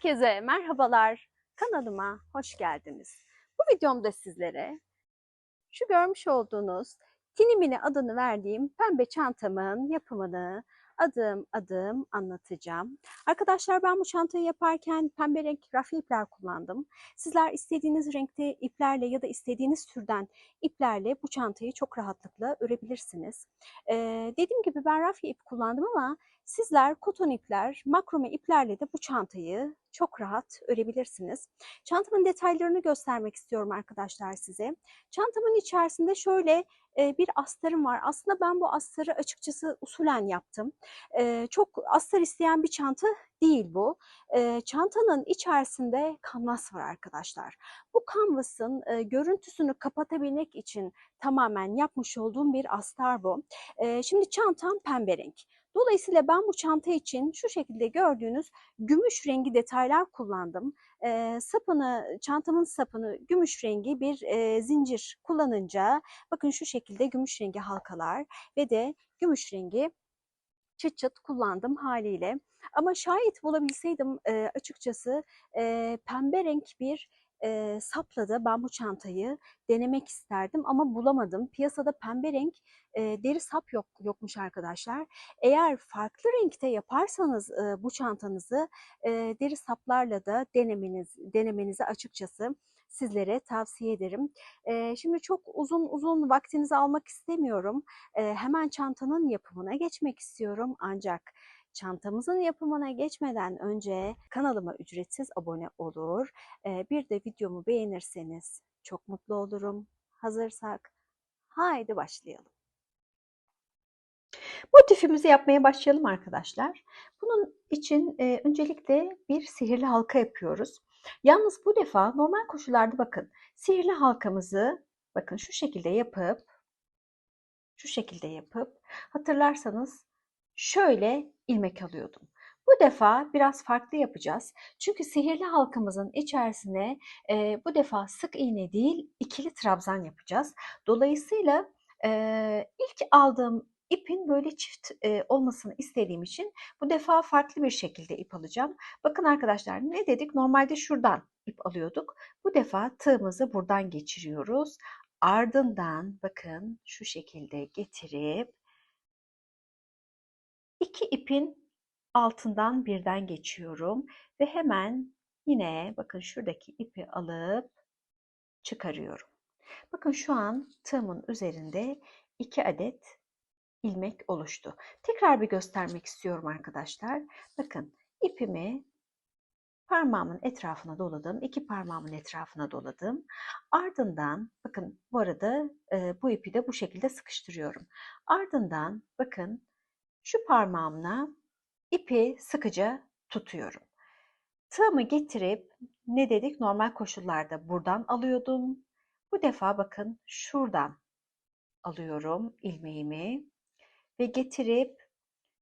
Herkese merhabalar. Kanalıma hoş geldiniz. Bu videomda sizlere şu görmüş olduğunuz Tinimini adını verdiğim pembe çantamın yapımını adım adım anlatacağım. Arkadaşlar ben bu çantayı yaparken pembe renk rafi ipler kullandım. Sizler istediğiniz renkte iplerle ya da istediğiniz türden iplerle bu çantayı çok rahatlıkla örebilirsiniz. Dediğim gibi ben rafi ip kullandım ama sizler koton ipler, makrome iplerle de bu çantayı çok rahat örebilirsiniz. Çantamın detaylarını göstermek istiyorum arkadaşlar size. Çantamın içerisinde şöyle bir astarım var. Aslında ben bu astarı açıkçası usulen yaptım. Çok astar isteyen bir çanta değil bu. Çantanın içerisinde kanvas var arkadaşlar. Bu kanvasın görüntüsünü kapatabilmek için tamamen yapmış olduğum bir astar bu. Şimdi çantam pembe renk. Dolayısıyla ben bu çanta için şu şekilde gördüğünüz gümüş rengi detaylar kullandım. Çantamın sapını gümüş rengi bir zincir kullanınca bakın şu şekilde gümüş rengi halkalar ve de gümüş rengi çıt çıt kullandım haliyle. Ama şayet bulabilseydim açıkçası pembe renk bir sapla da ben bu çantayı denemek isterdim ama bulamadım. Piyasada pembe renk deri sap yokmuş arkadaşlar. Eğer farklı renkte yaparsanız bu çantanızı deri saplarla da denemenizi açıkçası sizlere tavsiye ederim. Şimdi çok uzun vaktinizi almak istemiyorum. Hemen çantanın yapımına geçmek istiyorum. Ancak çantamızın yapımına geçmeden önce kanalıma ücretsiz abone olur. Bir de videomu beğenirseniz çok mutlu olurum. Hazırsak haydi başlayalım. Motifimizi yapmaya başlayalım arkadaşlar. Bunun için öncelikle bir sihirli halka yapıyoruz. Yalnız bu defa normal koşullarda bakın sihirli halkamızı bakın şu şekilde yapıp hatırlarsanız şöyle ilmek alıyordum. Bu defa biraz farklı yapacağız. Çünkü sihirli halkamızın içerisine bu defa sık iğne değil ikili trabzan yapacağız. Dolayısıyla ilk aldığım ipin böyle çift olmasını istediğim için bu defa farklı bir şekilde ip alacağım. Bakın arkadaşlar ne dedik? Normalde şuradan ip alıyorduk. Bu defa tığımızı buradan geçiriyoruz. Ardından bakın şu şekilde getirip iki ipin altından birden geçiyorum ve hemen yine bakın şuradaki ipi alıp çıkarıyorum. Bakın şu an tığımın üzerinde 2 adet ilmek oluştu. Tekrar bir göstermek istiyorum arkadaşlar. Bakın ipimi parmağımın etrafına doladım. 2 parmağımın etrafına doladım. Ardından bakın bu arada bu ipi de bu şekilde sıkıştırıyorum. Ardından bakın şu parmağımla ipi sıkıca tutuyorum. Tığımı getirip ne dedik? Normal koşullarda buradan alıyordum. Bu defa bakın şuradan alıyorum ilmeğimi ve getirip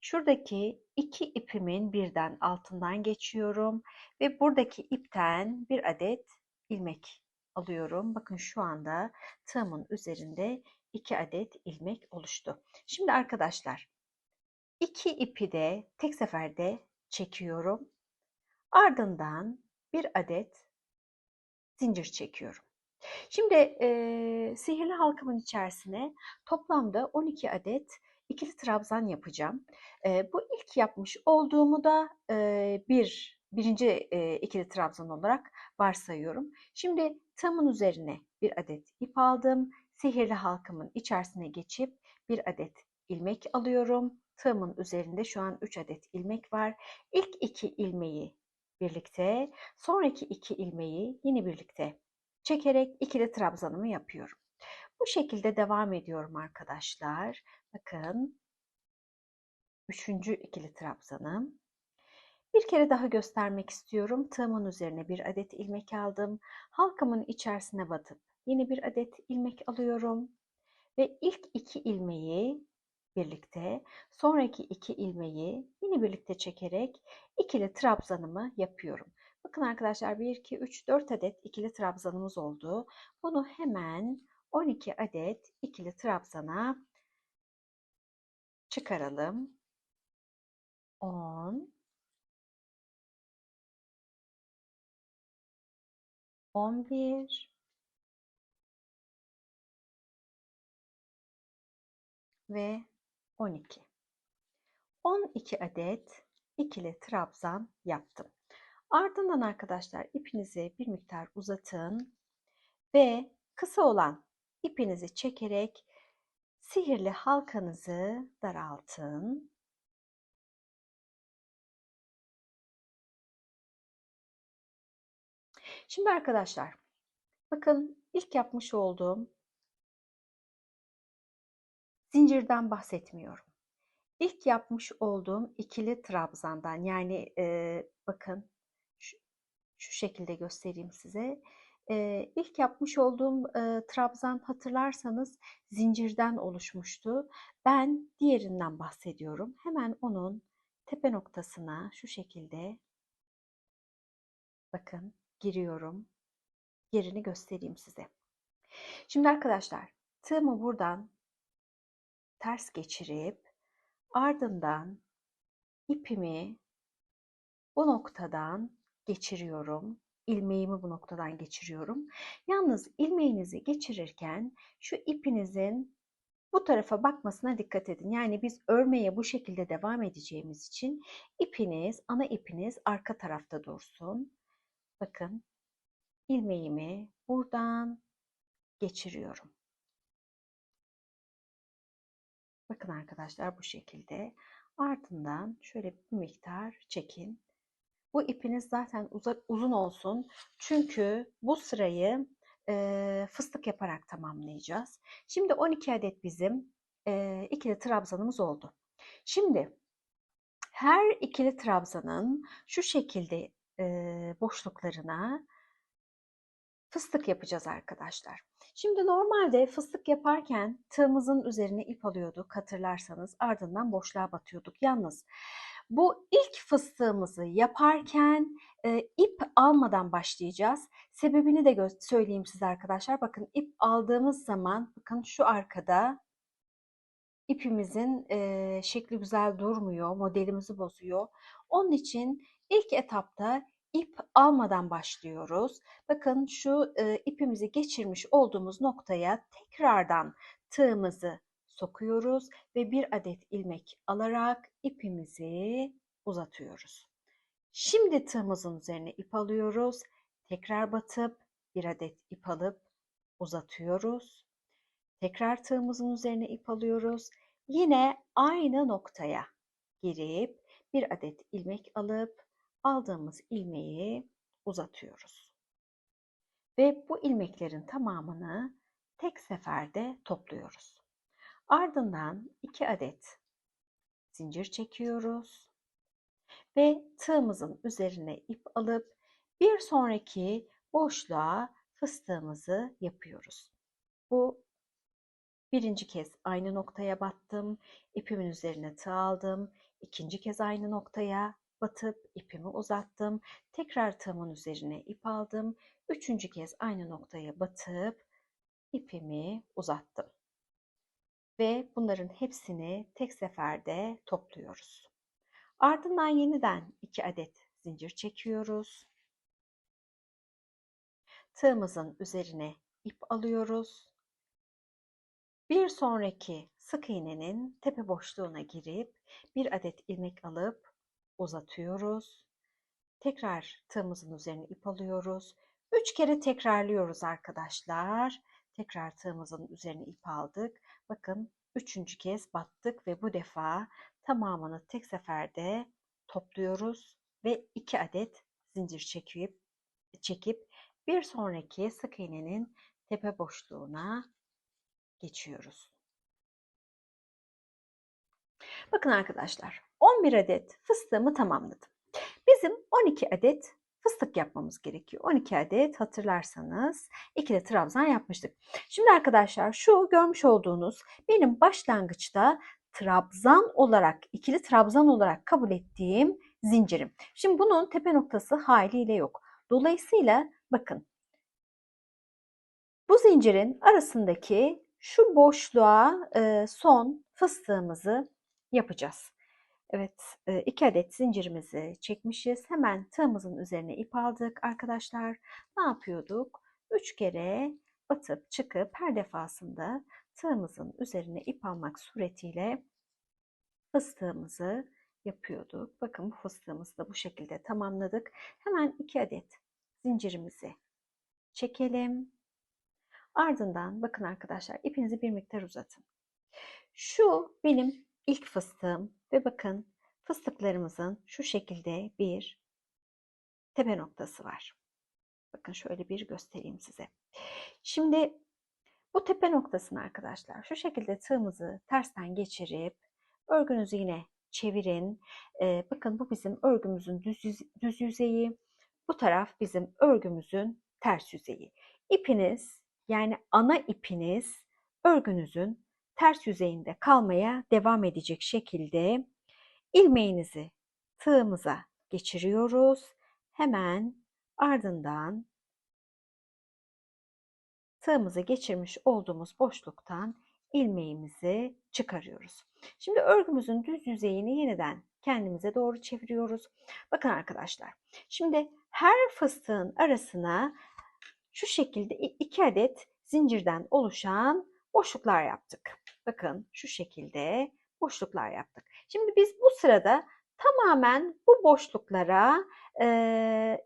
şuradaki 2 ipimin birden altından geçiyorum ve buradaki ipten bir adet ilmek alıyorum. Bakın şu anda tığımın üzerinde 2 adet ilmek oluştu. Şimdi arkadaşlar 2 ipi de tek seferde çekiyorum. Ardından bir adet zincir çekiyorum. Şimdi sihirli halkamın içerisine toplamda 12 adet ikili trabzan yapacağım. Bu ilk yapmış olduğumu da birinci ikili trabzan olarak varsayıyorum. Şimdi tığımın üzerine bir adet ip aldım. Sihirli halkamın içerisine geçip bir adet ilmek alıyorum. Tığımın üzerinde şu an 3 adet ilmek var. İlk 2 ilmeği birlikte, sonraki 2 ilmeği yine birlikte çekerek ikili trabzanımı yapıyorum. Bu şekilde devam ediyorum arkadaşlar. Bakın 3. ikili trabzanım. Bir kere daha göstermek istiyorum. Tığımın üzerine bir adet ilmek aldım. Halkamın içerisine batıp yine bir adet ilmek alıyorum. Ve ilk 2 ilmeği birlikte, sonraki 2 ilmeği yine birlikte çekerek ikili trabzanımı yapıyorum. Bakın arkadaşlar 1, 2, 3, 4 adet ikili trabzanımız oldu. Bunu hemen 12 adet ikili trabzana çıkaralım. 10, 11 ve 12. 12 adet ikili trabzan yaptım. Ardından arkadaşlar ipinizi bir miktar uzatın ve kısa olan ipinizi çekerek sihirli halkanızı daraltın. Şimdi arkadaşlar bakın ilk yapmış olduğum zincirden bahsetmiyorum. İlk yapmış olduğum ikili trabzandan yani bakın şu şekilde göstereyim size. İlk yapmış olduğum trabzan hatırlarsanız zincirden oluşmuştu. Ben diğerinden bahsediyorum. Hemen onun tepe noktasına şu şekilde bakın giriyorum. Yerini göstereyim size. Şimdi arkadaşlar tığımı buradan ters geçirip ardından ipimi bu noktadan geçiriyorum. İlmeğimi bu noktadan geçiriyorum. Yalnız ilmeğinizi geçirirken şu ipinizin bu tarafa bakmasına dikkat edin. Yani biz örmeye bu şekilde devam edeceğimiz için ipiniz, ana ipiniz arka tarafta dursun. Bakın ilmeğimi buradan geçiriyorum. Bakın arkadaşlar bu şekilde. Ardından şöyle bir miktar çekin. Bu ipiniz zaten uzun olsun. Çünkü bu sırayı fıstık yaparak tamamlayacağız. Şimdi 12 adet bizim ikili trabzanımız oldu. Şimdi her ikili trabzanın şu şekilde boşluklarına fıstık yapacağız arkadaşlar. Şimdi normalde fıstık yaparken tığımızın üzerine ip alıyorduk hatırlarsanız, ardından boşluğa batıyorduk. Yalnız bu ilk fıstığımızı yaparken ip almadan başlayacağız. Sebebini de söyleyeyim size arkadaşlar. Bakın ip aldığımız zaman bakın şu arkada ipimizin şekli güzel durmuyor, modelimizi bozuyor. Onun için ilk etapta ip almadan başlıyoruz. Bakın şu ipimizi geçirmiş olduğumuz noktaya tekrardan tığımızı sokuyoruz ve bir adet ilmek alarak ipimizi uzatıyoruz. Şimdi tığımızın üzerine ip alıyoruz. Tekrar batıp bir adet ip alıp uzatıyoruz. Tekrar tığımızın üzerine ip alıyoruz. Yine aynı noktaya girip bir adet ilmek alıp aldığımız ilmeği uzatıyoruz. Ve bu ilmeklerin tamamını tek seferde topluyoruz. Ardından 2 adet zincir çekiyoruz ve tığımızın üzerine ip alıp bir sonraki boşluğa fıstığımızı yapıyoruz. Bu birinci kez aynı noktaya battım, ipimin üzerine tığ aldım. İkinci kez aynı noktaya batıp ipimi uzattım. Tekrar tığımın üzerine ip aldım. Üçüncü kez aynı noktaya batıp ipimi uzattım. Ve bunların hepsini tek seferde topluyoruz. Ardından yeniden 2 adet zincir çekiyoruz. Tığımızın üzerine ip alıyoruz. Bir sonraki sık iğnenin tepe boşluğuna girip bir adet ilmek alıp uzatıyoruz. Tekrar tığımızın üzerine ip alıyoruz. 3 kere tekrarlıyoruz arkadaşlar. Tekrar tığımızın üzerine ip aldık. Bakın 3. kez battık ve bu defa tamamını tek seferde topluyoruz ve 2 adet zincir çekip bir sonraki sık iğnenin tepe boşluğuna geçiyoruz. Bakın arkadaşlar 11 adet fıstığımı tamamladım. Bizim 12 adet fıstık yapmamız gerekiyor. 12 adet hatırlarsanız ikili trabzan yapmıştık. Şimdi arkadaşlar şu görmüş olduğunuz benim başlangıçta trabzan olarak, ikili trabzan olarak kabul ettiğim zincirim. Şimdi bunun tepe noktası haliyle yok. Dolayısıyla bakın bu zincirin arasındaki şu boşluğa son fıstığımızı yapacağız. Evet, 2 adet zincirimizi çekmişiz. Hemen tığımızın üzerine ip aldık arkadaşlar. Ne yapıyorduk? 3 kere batıp çıkıp her defasında tığımızın üzerine ip almak suretiyle fıstığımızı yapıyorduk. Bakın bu fıstığımızı da bu şekilde tamamladık. Hemen 2 adet zincirimizi çekelim. Ardından bakın arkadaşlar, ipinizi bir miktar uzatın. Şu benim ilk fıstığım ve bakın fıstıklarımızın şu şekilde bir tepe noktası var. Bakın şöyle bir göstereyim size. Şimdi bu tepe noktasını arkadaşlar şu şekilde tığımızı tersten geçirip örgünüzü yine çevirin. Bakın bu bizim örgümüzün düz yüzeyi. Bu taraf bizim örgümüzün ters yüzeyi. İpiniz, yani ana ipiniz örgünüzün ters yüzeyinde kalmaya devam edecek şekilde ilmeğinizi tığımıza geçiriyoruz. Hemen ardından tığımızı geçirmiş olduğumuz boşluktan ilmeğimizi çıkarıyoruz. Şimdi örgümüzün düz yüzeyini yeniden kendimize doğru çeviriyoruz. Bakın arkadaşlar, şimdi her fıstığın arasına şu şekilde 2 adet zincirden oluşan boşluklar yaptık. Bakın şu şekilde boşluklar yaptık. Şimdi biz bu sırada tamamen bu boşluklara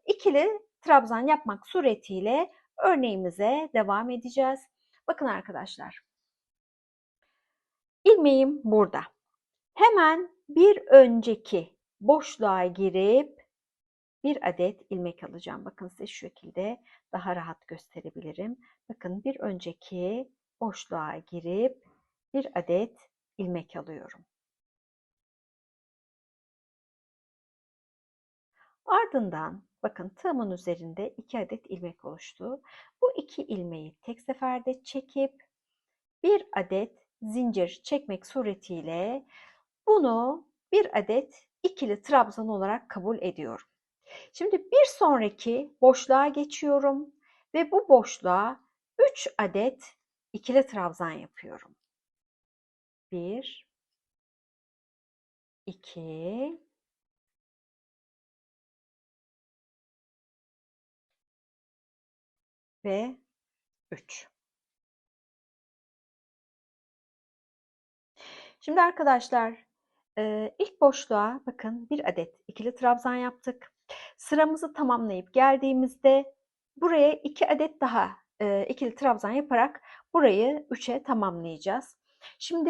ikili trabzan yapmak suretiyle örneğimize devam edeceğiz. Bakın arkadaşlar, ilmeğim burada. Hemen bir önceki boşluğa girip bir adet ilmek alacağım. Bakın size şu şekilde daha rahat gösterebilirim. Bakın bir önceki boşluğa girip bir adet ilmek alıyorum. Ardından bakın tığımın üzerinde 2 adet ilmek oluştu. Bu 2 ilmeği tek seferde çekip bir adet zincir çekmek suretiyle bunu bir adet ikili trabzan olarak kabul ediyorum. Şimdi bir sonraki boşluğa geçiyorum ve bu boşluğa 3 adet ikili trabzan yapıyorum. 1, 2 ve 3. Şimdi arkadaşlar, ilk boşluğa bakın bir adet ikili trabzan yaptık. Sıramızı tamamlayıp geldiğimizde buraya 2 adet daha ikili trabzan yaparak burayı 3'e tamamlayacağız. Şimdi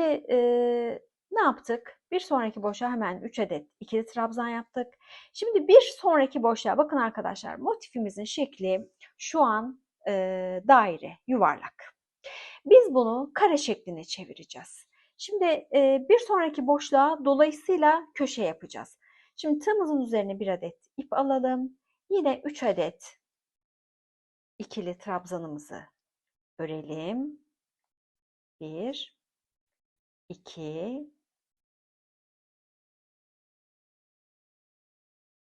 ne yaptık? Bir sonraki boşluğa hemen 3 adet ikili trabzan yaptık. Şimdi bir sonraki boşluğa bakın arkadaşlar, motifimizin şekli şu an daire, yuvarlak. Biz bunu kare şekline çevireceğiz. Şimdi bir sonraki boşluğa dolayısıyla köşe yapacağız. Şimdi tığımızın üzerine bir adet ip alalım. Yine 3 adet ikili trabzanımızı örelim. 1, 2,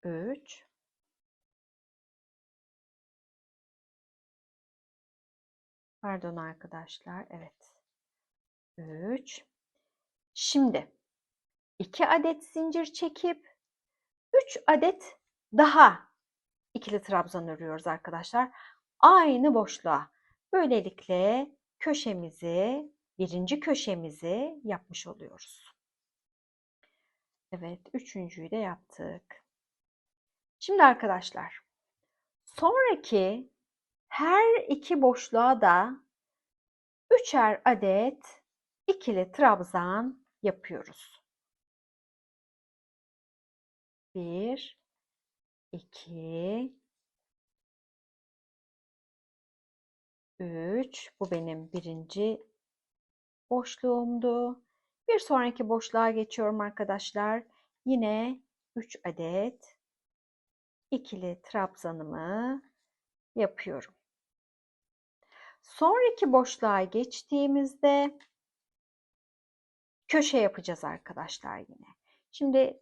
3, pardon arkadaşlar, evet, 3. Şimdi 2 adet zincir çekip 3 adet daha ikili trabzan örüyoruz arkadaşlar. Aynı boşluğa. Böylelikle köşemizi, birinci köşemizi yapmış oluyoruz. Evet, üçüncüyü de yaptık. Şimdi arkadaşlar, sonraki her iki boşluğa da üçer adet ikili trabzan yapıyoruz. 1, 2, 3. Bu benim birinci boşluğumdu. Bir sonraki boşluğa geçiyorum arkadaşlar. Yine 3 adet ikili trabzanımı yapıyorum. Sonraki boşluğa geçtiğimizde köşe yapacağız arkadaşlar yine. Şimdi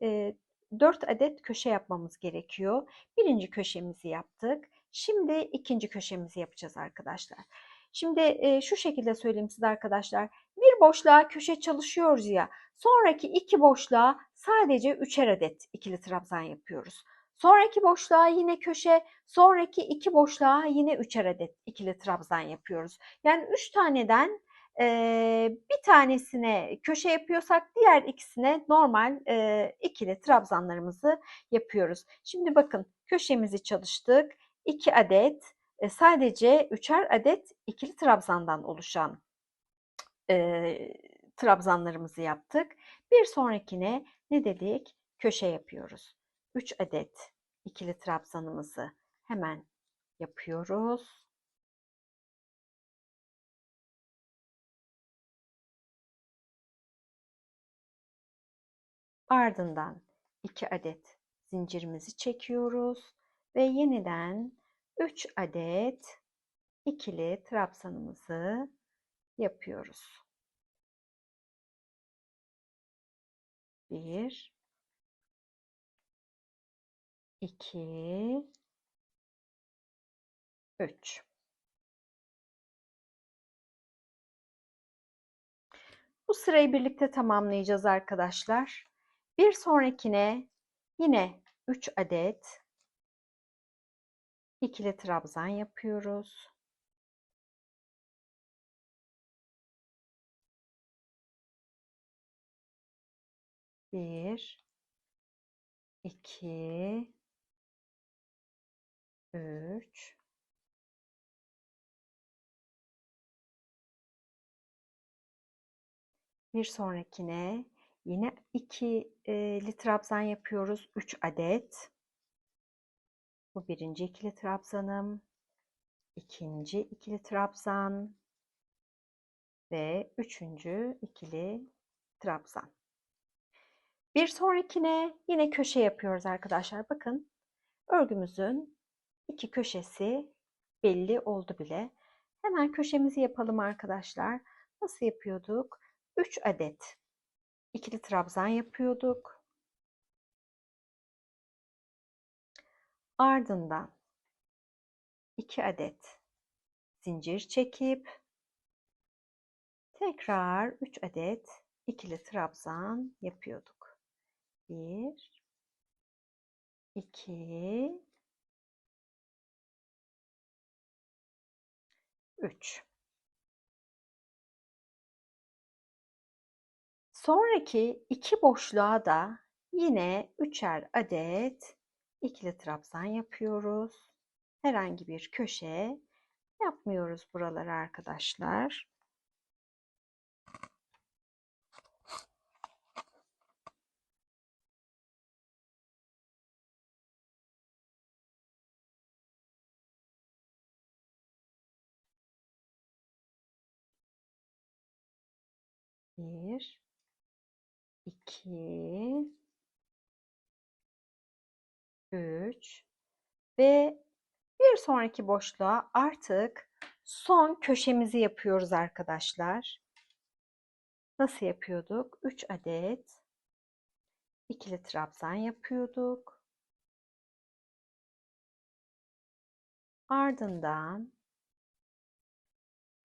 4 adet köşe yapmamız gerekiyor. Birinci köşemizi yaptık. Şimdi ikinci köşemizi yapacağız arkadaşlar. Şimdi şu şekilde söyleyeyim size arkadaşlar. Bir boşluğa köşe çalışıyoruz ya. Sonraki iki boşluğa sadece 3'er adet ikili trabzan yapıyoruz. Sonraki boşluğa yine köşe, sonraki 2 boşluğa yine 3'er adet ikili trabzan yapıyoruz. Yani 3 taneden bir tanesine köşe yapıyorsak diğer ikisine normal ikili trabzanlarımızı yapıyoruz. Şimdi bakın köşemizi çalıştık. 2 adet sadece 3'er adet ikili trabzandan oluşan trabzanlarımızı yaptık. Bir sonrakine ne dedik? Köşe yapıyoruz. 3 adet ikili trabzanımızı hemen yapıyoruz. Ardından 2 adet zincirimizi çekiyoruz ve yeniden 3 adet ikili trabzanımızı yapıyoruz. 1 2 3. Bu sırayı birlikte tamamlayacağız arkadaşlar. Bir sonrakine yine 3 adet ikili trabzan yapıyoruz. Bir, iki, üç, bir sonrakine yine ikili trabzan yapıyoruz. 3 adet. Bu birinci ikili trabzanım. İkinci ikili trabzan ve üçüncü ikili trabzan. Bir sonrakine yine köşe yapıyoruz arkadaşlar. Bakın örgümüzün iki köşesi belli oldu bile. Hemen köşemizi yapalım arkadaşlar. Nasıl yapıyorduk? 3 adet ikili trabzan yapıyorduk. Ardından 2 adet zincir çekip tekrar 3 adet ikili trabzan yapıyorduk. 1 2 3. Sonraki 2 boşluğa da yine 3'er adet ikili trabzan yapıyoruz. Herhangi bir köşe yapmıyoruz buralara arkadaşlar. Bir, iki, üç ve bir sonraki boşluğa artık son köşemizi yapıyoruz arkadaşlar. Nasıl yapıyorduk? 3 adet ikili trabzan yapıyorduk. Ardından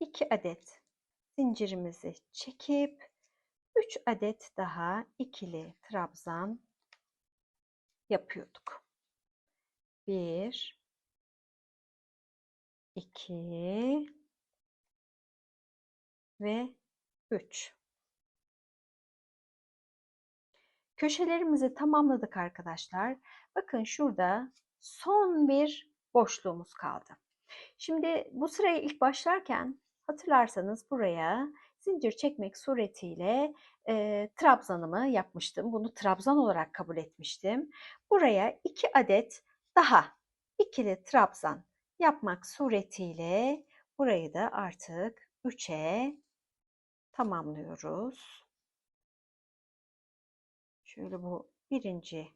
2 adet zincirimizi çekip 3 adet daha ikili trabzan yapıyorduk. 1 2 ve 3. Köşelerimizi tamamladık arkadaşlar. Bakın şurada son bir boşluğumuz kaldı. Şimdi bu sıraya ilk başlarken hatırlarsanız buraya zincir çekmek suretiyle trabzanımı yapmıştım. Bunu trabzan olarak kabul etmiştim. Buraya 2 adet daha ikili trabzan yapmak suretiyle burayı da artık 3'e tamamlıyoruz. Şöyle bu birinci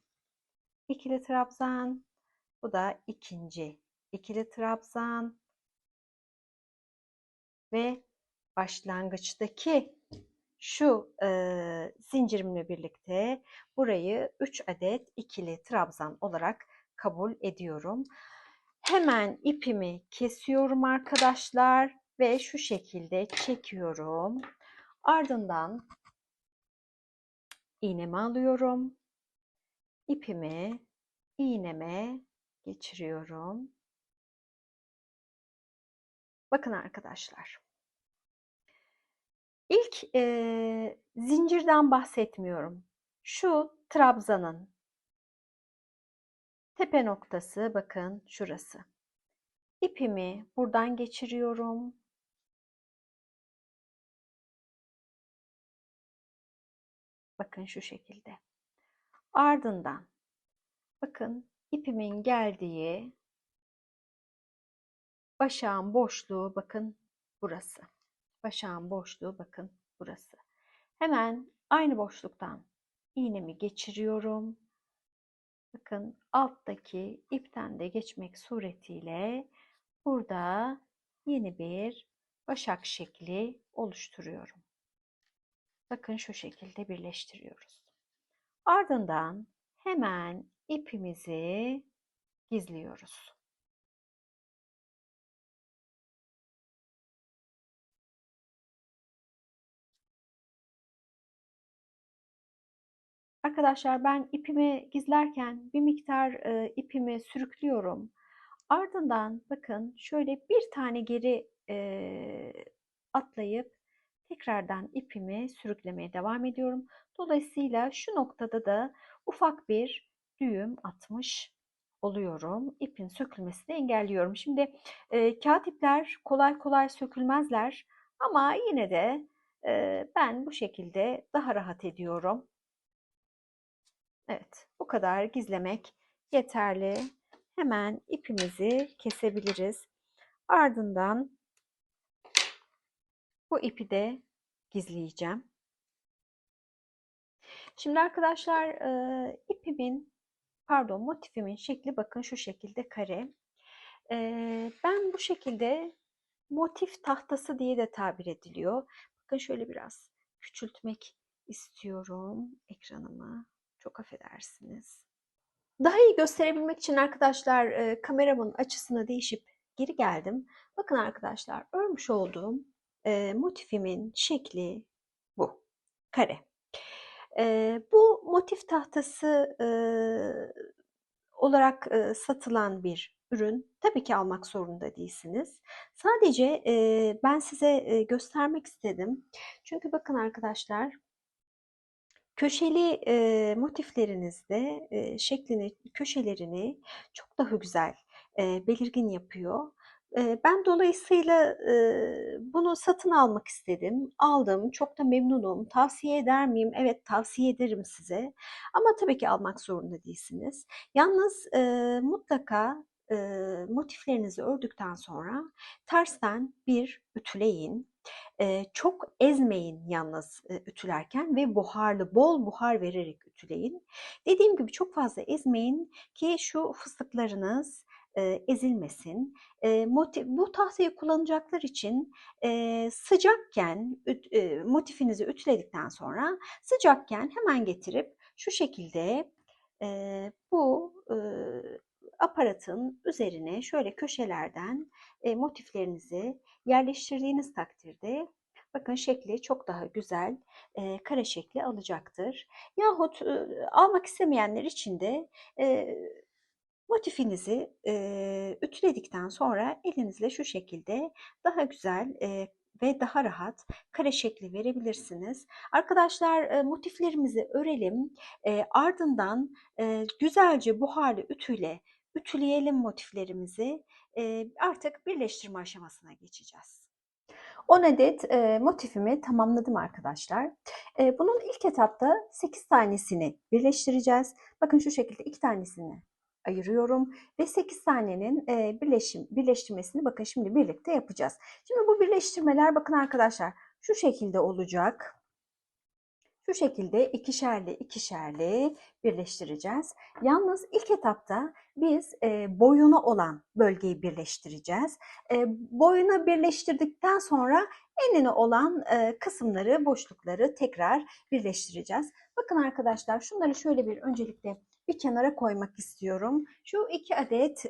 ikili trabzan, bu da ikinci ikili trabzan ve başlangıçtaki şu zincirimle birlikte burayı 3 adet ikili trabzan olarak kabul ediyorum. Hemen ipimi kesiyorum arkadaşlar ve şu şekilde çekiyorum. Ardından İğnemi alıyorum. İpimi iğneme geçiriyorum. Bakın arkadaşlar. İlk zincirden bahsetmiyorum. Şu trabzanın tepe noktası, bakın şurası. İpimi buradan geçiriyorum. Bakın şu şekilde. Ardından bakın ipimin geldiği başağın boşluğu, bakın burası. Başağın boşluğu, bakın burası. Hemen aynı boşluktan iğnemi geçiriyorum. Bakın alttaki ipten de geçmek suretiyle burada yeni bir başak şekli oluşturuyorum. Bakın şu şekilde birleştiriyoruz. Ardından hemen ipimizi gizliyoruz. Arkadaşlar ben ipimi gizlerken bir miktar ipimi sürüklüyorum. Ardından bakın şöyle bir tane geri atlayıp tekrardan ipimi sürüklemeye devam ediyorum. Dolayısıyla şu noktada da ufak bir düğüm atmış oluyorum. İpin sökülmesini engelliyorum. Şimdi kağıt ipler kolay kolay sökülmezler ama yine de ben bu şekilde daha rahat ediyorum. Evet, bu kadar gizlemek yeterli. Hemen ipimizi kesebiliriz. Ardından bu ipi de gizleyeceğim. Şimdi arkadaşlar motifimin şekli bakın şu şekilde kare. Ben bu şekilde motif tahtası diye de tabir ediliyor. Bakın şöyle biraz küçültmek istiyorum ekranımı. Çok affedersiniz. Daha iyi gösterebilmek için arkadaşlar kameramın açısını değişip geri geldim. Bakın arkadaşlar örmüş olduğum motifimin şekli bu. Kare. Bu motif tahtası olarak satılan bir ürün. Tabii ki almak zorunda değilsiniz. Sadece ben size göstermek istedim. Çünkü bakın arkadaşlar köşeli motiflerinizde şeklini, köşelerini çok daha güzel, belirgin yapıyor. Ben dolayısıyla bunu satın almak istedim. Aldım, çok da memnunum. Tavsiye eder miyim? Evet, tavsiye ederim size. Ama tabii ki almak zorunda değilsiniz. Yalnız mutlaka motiflerinizi ördükten sonra tersten bir ütüleyin. Çok ezmeyin yalnız ütülerken ve buharlı, bol buhar vererek ütüleyin. Dediğim gibi çok fazla ezmeyin ki şu fıstıklarınız ezilmesin. Bu tahtayı kullanacaklar için sıcakken motifinizi ütüledikten sonra sıcakken hemen getirip şu şekilde bu aparatın üzerine şöyle köşelerden motiflerinizi yerleştirdiğiniz takdirde bakın şekli çok daha güzel kare şekli alacaktır. Yahut almak istemeyenler için de motifinizi ütüledikten sonra elinizle şu şekilde daha güzel ve daha rahat kare şekli verebilirsiniz. Arkadaşlar motiflerimizi örelim. Ardından güzelce buharlı ütüyle ütüleyelim motiflerimizi. Artık birleştirme aşamasına geçeceğiz. 10 adet motifimi tamamladım arkadaşlar. Bunun ilk etapta 8 tanesini birleştireceğiz. Bakın şu şekilde 2 tanesini ayırıyorum ve 8 tanenin birleştirmesini bakın şimdi birlikte yapacağız. Şimdi bu birleştirmeler bakın arkadaşlar şu şekilde olacak. Şu şekilde ikişerli ikişerli birleştireceğiz. Yalnız ilk etapta biz boyuna olan bölgeyi birleştireceğiz. Boyuna birleştirdikten sonra enine olan kısımları, boşlukları tekrar birleştireceğiz. Bakın arkadaşlar şunları şöyle bir öncelikle bir kenara koymak istiyorum. Şu 2 adet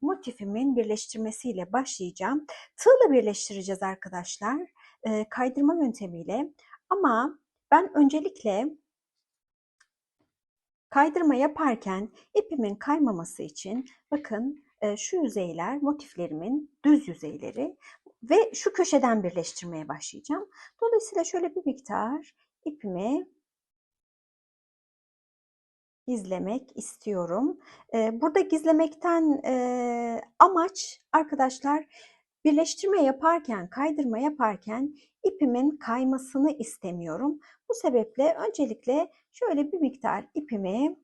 motifimin birleştirmesiyle başlayacağım. Tığla birleştireceğiz arkadaşlar. Kaydırma yöntemiyle ama ben öncelikle Kaydırma yaparken ipimin kaymaması için bakın şu yüzeyler motiflerimin düz yüzeyleri ve şu köşeden birleştirmeye başlayacağım. Dolayısıyla şöyle bir miktar ipimi gizlemek istiyorum. Burada gizlemekten amaç arkadaşlar birleştirme yaparken, kaydırma yaparken ipimin kaymasını istemiyorum. Bu sebeple öncelikle şöyle bir miktar ipimi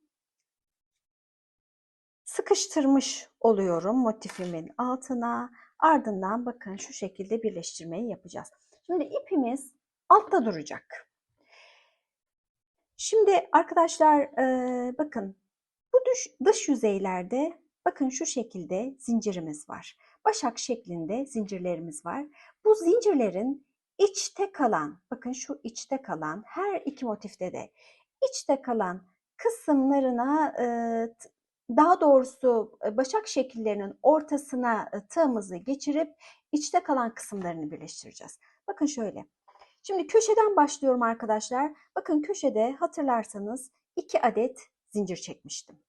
sıkıştırmış oluyorum motifimin altına. Ardından bakın şu şekilde birleştirmeyi yapacağız. Şimdi ipimiz altta duracak. Şimdi arkadaşlar bakın bu dış yüzeylerde bakın şu şekilde zincirimiz var. Başak şeklinde zincirlerimiz var. Bu zincirlerin içte kalan, bakın şu içte kalan her iki motifte de içte kalan kısımlarına daha doğrusu başak şekillerinin ortasına tığımızı geçirip içte kalan kısımlarını birleştireceğiz. Bakın şöyle. Şimdi köşeden başlıyorum arkadaşlar. Bakın köşede hatırlarsanız 2 adet zincir çekmiştim.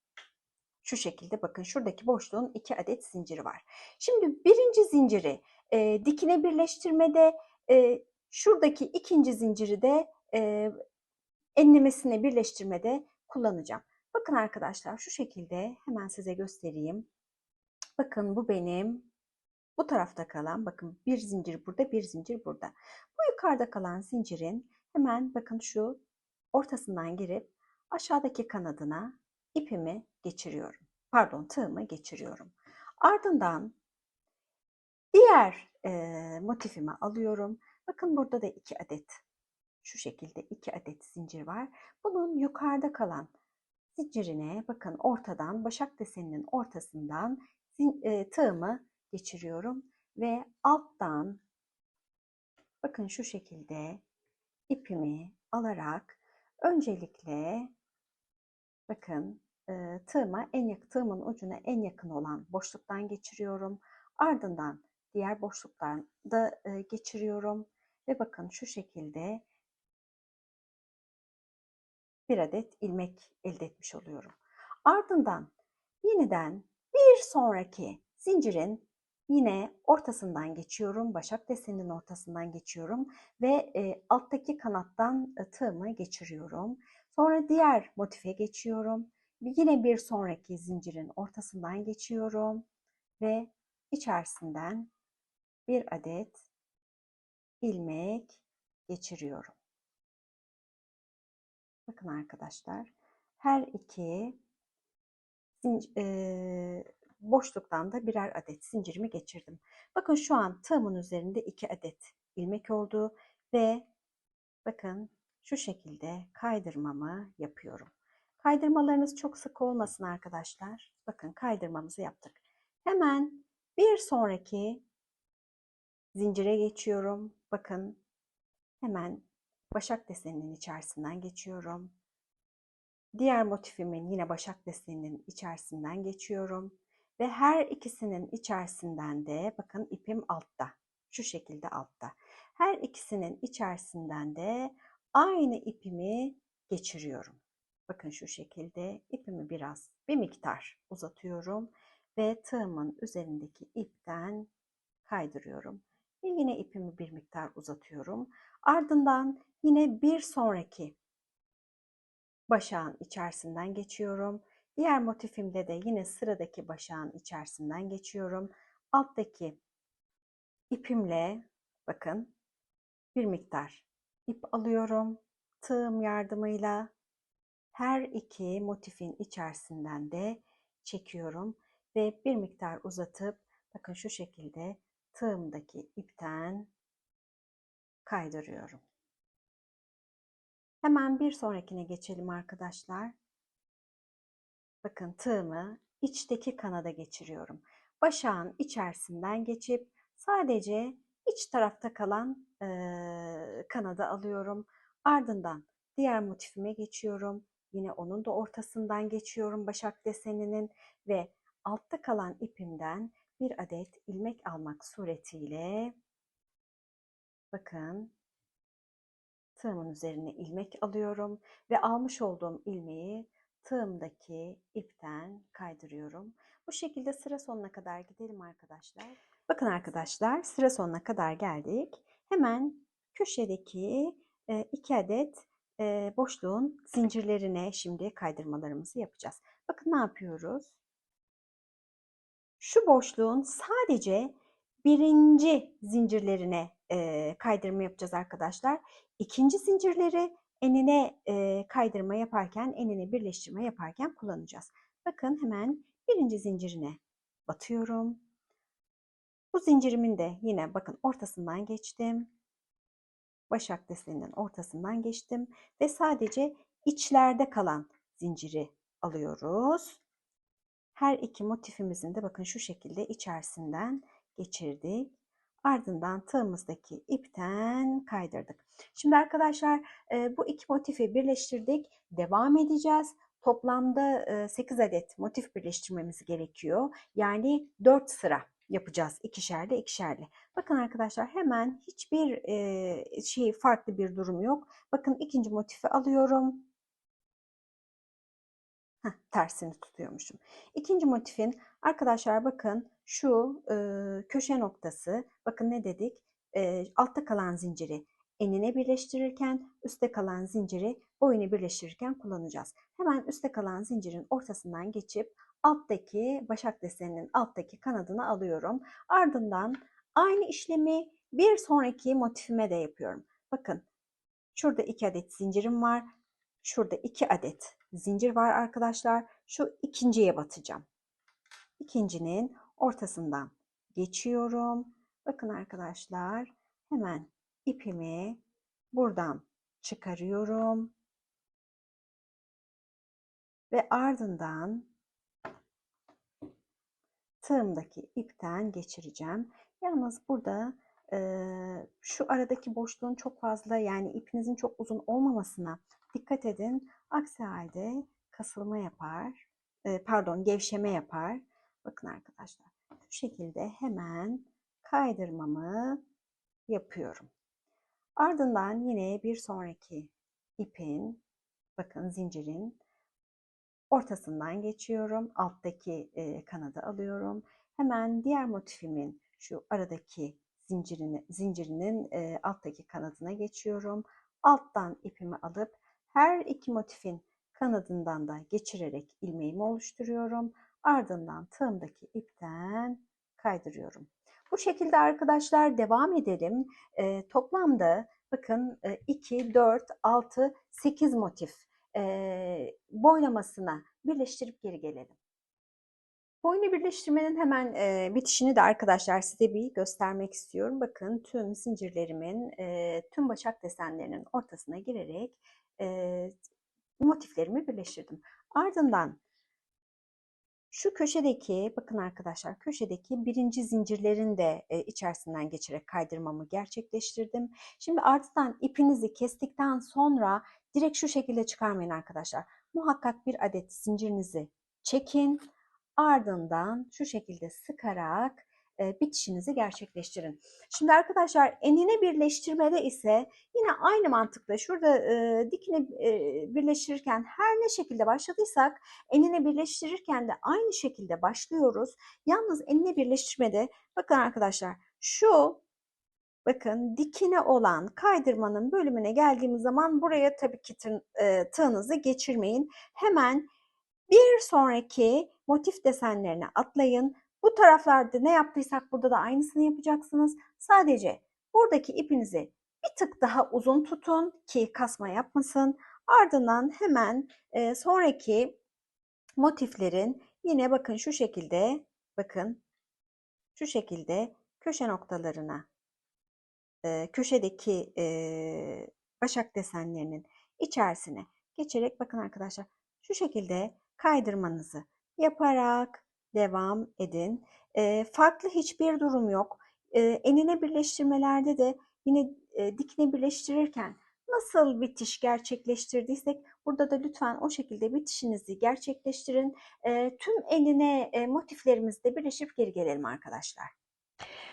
Şu şekilde bakın şuradaki boşluğun 2 adet zinciri var. Şimdi birinci zinciri dikine birleştirmede şuradaki ikinci zinciri de enlemesine birleştirmede kullanacağım. Bakın arkadaşlar şu şekilde hemen size göstereyim. Bakın bu benim bu tarafta kalan bakın bir zincir burada bir zincir burada. Bu yukarıda kalan zincirin hemen bakın şu ortasından girip aşağıdaki kanadına ipimi geçiriyorum. Pardon tığımı geçiriyorum. Ardından diğer motifimi alıyorum. Bakın burada da 2 adet şu şekilde 2 adet zincir var. Bunun yukarıda kalan zincirine bakın ortadan başak deseninin ortasından tığımı geçiriyorum ve alttan bakın şu şekilde ipimi alarak öncelikle bakın tığımın ucuna en yakın olan boşluktan geçiriyorum. Ardından diğer boşluktan da geçiriyorum ve bakın şu şekilde bir adet ilmek elde etmiş oluyorum. Ardından yeniden bir sonraki zincirin yine ortasından geçiyorum. Başak deseninin ortasından geçiyorum ve alttaki kanattan tığımı geçiriyorum. Sonra diğer motife geçiyorum. Yine bir sonraki zincirin ortasından geçiyorum ve içerisinden bir adet ilmek geçiriyorum. Bakın arkadaşlar, her iki boşluktan da birer adet zincirimi geçirdim. Bakın şu an tığımın üzerinde 2 adet ilmek oldu ve bakın şu şekilde kaydırmamı yapıyorum. Kaydırmalarınız çok sık olmasın arkadaşlar. Bakın kaydırmamızı yaptık. Hemen bir sonraki zincire geçiyorum. Bakın hemen başak deseninin içerisinden geçiyorum. Diğer motifimin yine başak deseninin içerisinden geçiyorum. Ve her ikisinin içerisinden de bakın ipim altta. Şu şekilde altta. Her ikisinin içerisinden de aynı ipimi geçiriyorum. Bakın şu şekilde ipimi bir miktar uzatıyorum ve tığımın üzerindeki ipten kaydırıyorum. Ve yine ipimi bir miktar uzatıyorum. Ardından yine bir sonraki başağın içerisinden geçiyorum. Diğer motifimde de yine sıradaki başağın içerisinden geçiyorum. Alttaki ipimle bakın bir miktar ip alıyorum. Tığım yardımıyla her iki motifin içerisinden de çekiyorum ve bir miktar uzatıp bakın şu şekilde tığımdaki ipten kaydırıyorum. Hemen bir sonrakine geçelim arkadaşlar. Bakın tığımı içteki kanada geçiriyorum. Başağın içerisinden geçip sadece iç tarafta kalan kanada alıyorum. Ardından diğer motifime geçiyorum. Yine onun da ortasından geçiyorum başak deseninin ve altta kalan ipimden bir adet ilmek almak suretiyle bakın tığımın üzerine ilmek alıyorum ve almış olduğum ilmeği tığımdaki ipten kaydırıyorum. Bu şekilde sıra sonuna kadar gidelim arkadaşlar. Bakın arkadaşlar, sıra sonuna kadar geldik. Hemen köşedeki 2 adet boşluğun zincirlerine şimdi kaydırmalarımızı yapacağız. Bakın ne yapıyoruz? Şu boşluğun sadece birinci zincirlerine kaydırma yapacağız arkadaşlar. İkinci zincirleri enine kaydırma yaparken, enine birleştirme yaparken kullanacağız. Bakın hemen birinci zincirine batıyorum. Bu zincirimin de yine bakın ortasından geçtim. Başak deseninin ortasından geçtim ve sadece içlerde kalan zinciri alıyoruz. Her iki motifimizin de bakın şu şekilde içerisinden geçirdik. Ardından tığımızdaki ipten kaydırdık. Şimdi arkadaşlar bu iki motifi birleştirdik. Devam edeceğiz. Toplamda 8 adet motif birleştirmemiz gerekiyor. Yani 4 sıra yapacağız ikişerli ikişerli. Bakın arkadaşlar hemen hiçbir farklı bir durum yok. Bakın ikinci motifi alıyorum. Tersini tutuyormuşum. İkinci motifin arkadaşlar bakın şu köşe noktası, bakın ne dedik? Altta kalan zinciri enine birleştirirken, üstte kalan zinciri boyunu birleştirirken kullanacağız. Hemen üstte kalan zincirin ortasından geçip alttaki başak deseninin alttaki kanadını alıyorum. Ardından aynı işlemi bir sonraki motifime de yapıyorum. Bakın şurada 2 adet zincirim var. Şurada 2 adet zincir var arkadaşlar. Şu ikinciye batacağım. İkincinin ortasından geçiyorum. Bakın arkadaşlar hemen ipimi buradan çıkarıyorum. Ve ardından tığımdaki ipten geçireceğim. Yalnız burada şu aradaki boşluğun çok fazla, yani ipinizin çok uzun olmamasına dikkat edin. Aksi halde kasılma yapar, gevşeme yapar. Bakın arkadaşlar şu şekilde hemen kaydırmamı yapıyorum. Ardından yine bir sonraki ipin, bakın zincirin ortasından geçiyorum. Alttaki kanadı alıyorum. Hemen diğer motifimin şu aradaki zincirinin alttaki kanadına geçiyorum. Alttan ipimi alıp her iki motifin kanadından da geçirerek ilmeğimi oluşturuyorum. Ardından tığımdaki ipten kaydırıyorum. Bu şekilde arkadaşlar devam edelim. Toplamda bakın 2, 4, 6, 8 motif boylamasına birleştirip geri gelelim. Boynu birleştirmenin hemen bitişini de arkadaşlar size bir göstermek istiyorum. Bakın tüm zincirlerimin, tüm başak desenlerinin ortasına girerek motiflerimi birleştirdim. Ardından şu köşedeki, bakın arkadaşlar köşedeki birinci zincirlerin de içerisinden geçerek kaydırmamı gerçekleştirdim. Şimdi ardından ipinizi kestikten sonra direkt şu şekilde çıkarmayın arkadaşlar. Muhakkak bir adet zincirinizi çekin. Ardından şu şekilde sıkarak bitişinizi gerçekleştirin. Şimdi arkadaşlar enine birleştirmede ise yine aynı mantıkla şurada dikine birleştirirken her ne şekilde başladıysak enine birleştirirken de aynı şekilde başlıyoruz. Yalnız enine birleştirmede bakın arkadaşlar şu bakın dikine olan kaydırmanın bölümüne geldiğimiz zaman buraya tabii ki tığınızı geçirmeyin. Hemen bir sonraki motif desenlerine atlayın. Bu taraflarda ne yaptıysak burada da aynısını yapacaksınız. Sadece buradaki ipinizi bir tık daha uzun tutun ki kasma yapmasın. Ardından hemen sonraki motiflerin yine bakın şu şekilde, bakın şu şekilde köşe noktalarına, köşedeki başak desenlerinin içerisine geçerek bakın arkadaşlar şu şekilde kaydırmanızı yaparak devam edin. Farklı hiçbir durum yok. Enine birleştirmelerde de yine dikine birleştirirken nasıl bitiş gerçekleştirdiysek burada da lütfen o şekilde bitişinizi gerçekleştirin. Tüm enine motiflerimizle birleşip geri gelelim arkadaşlar.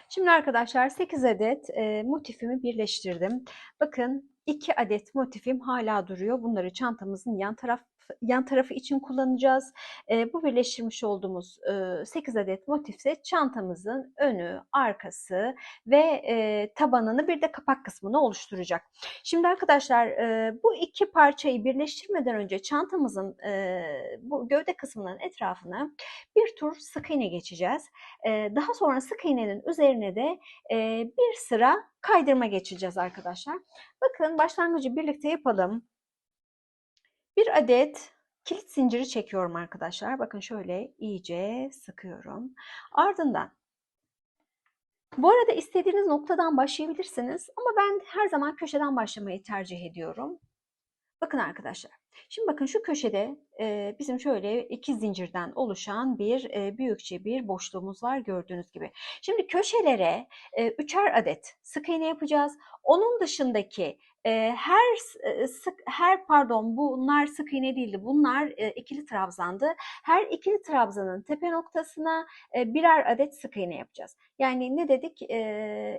Şimdi arkadaşlar 8 adet motifimi birleştirdim. Bakın 2 adet motifim hala duruyor. Bunları çantamızın yan taraf yan tarafı için kullanacağız. Bu birleştirmiş olduğumuz 8 adet motif ise çantamızın önü, arkası ve tabanını bir de kapak kısmını oluşturacak. Şimdi arkadaşlar bu iki parçayı birleştirmeden önce çantamızın bu gövde kısmının etrafına bir tur sık iğne geçeceğiz. Daha sonra sık iğnenin üzerine de bir sıra kaydırma geçeceğiz arkadaşlar. Bakın başlangıcı birlikte yapalım. Bir adet kilit zinciri çekiyorum arkadaşlar. Bakın şöyle iyice sıkıyorum. Ardından bu arada istediğiniz noktadan başlayabilirsiniz ama ben her zaman köşeden başlamayı tercih ediyorum. Bakın arkadaşlar. Şimdi bakın şu köşede bizim şöyle iki zincirden oluşan bir büyükçe bir boşluğumuz var gördüğünüz gibi. Şimdi köşelere üçer adet sık iğne yapacağız. Onun dışındaki bunlar sık iğne değildi. Bunlar ikili trabzandı. Her ikili trabzanın tepe noktasına birer adet sık iğne yapacağız. Yani ne dedik?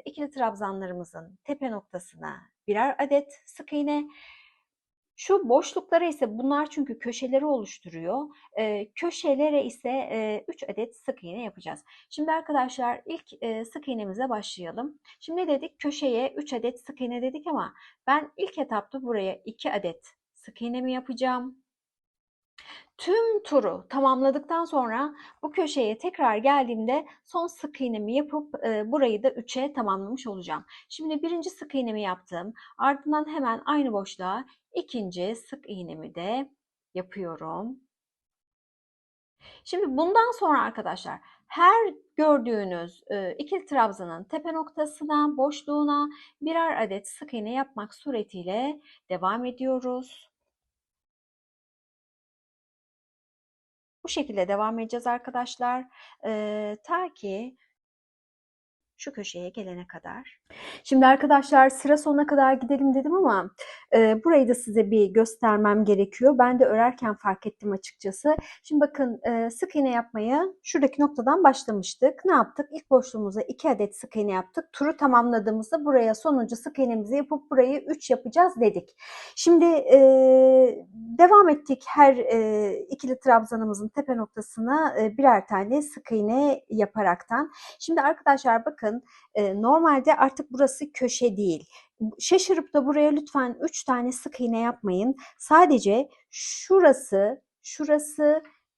İkili trabzanlarımızın tepe noktasına birer adet sık iğne. Şu boşluklara ise bunlar çünkü köşeleri oluşturuyor. Köşelere ise 3 adet sık iğne yapacağız. Şimdi arkadaşlar ilk sık iğnemize başlayalım. Şimdi ne dedik? Köşeye 3 adet sık iğne dedik ama ben ilk etapta buraya 2 adet sık iğnemi yapacağım. Tüm turu tamamladıktan sonra bu köşeye tekrar geldiğimde son sık iğnemi yapıp burayı da 3'e tamamlamış olacağım. Şimdi birinci sık iğnemi yaptım. Ardından hemen aynı boşluğa ikinci sık iğnemi de yapıyorum. Şimdi bundan sonra arkadaşlar her gördüğünüz ikili trabzanın tepe noktasına, boşluğuna birer adet sık iğne yapmak suretiyle devam ediyoruz. Bu şekilde devam edeceğiz arkadaşlar. Ta ki şu köşeye gelene kadar. Şimdi arkadaşlar sıra sonuna kadar gidelim dedim ama burayı da size bir göstermem gerekiyor. Ben de örerken fark ettim açıkçası. Şimdi bakın sık iğne yapmaya şuradaki noktadan başlamıştık. Ne yaptık? İlk boşluğumuza 2 adet sık iğne yaptık. Turu tamamladığımızda buraya sonuncu sık iğnemizi yapıp burayı 3 yapacağız dedik. Şimdi devam ettik her ikili trabzanımızın tepe noktasına birer tane sık iğne yaparaktan. Şimdi arkadaşlar bakın normalde artık burası köşe değil. Şaşırıp da buraya lütfen 3 tane sık iğne yapmayın. Sadece şurası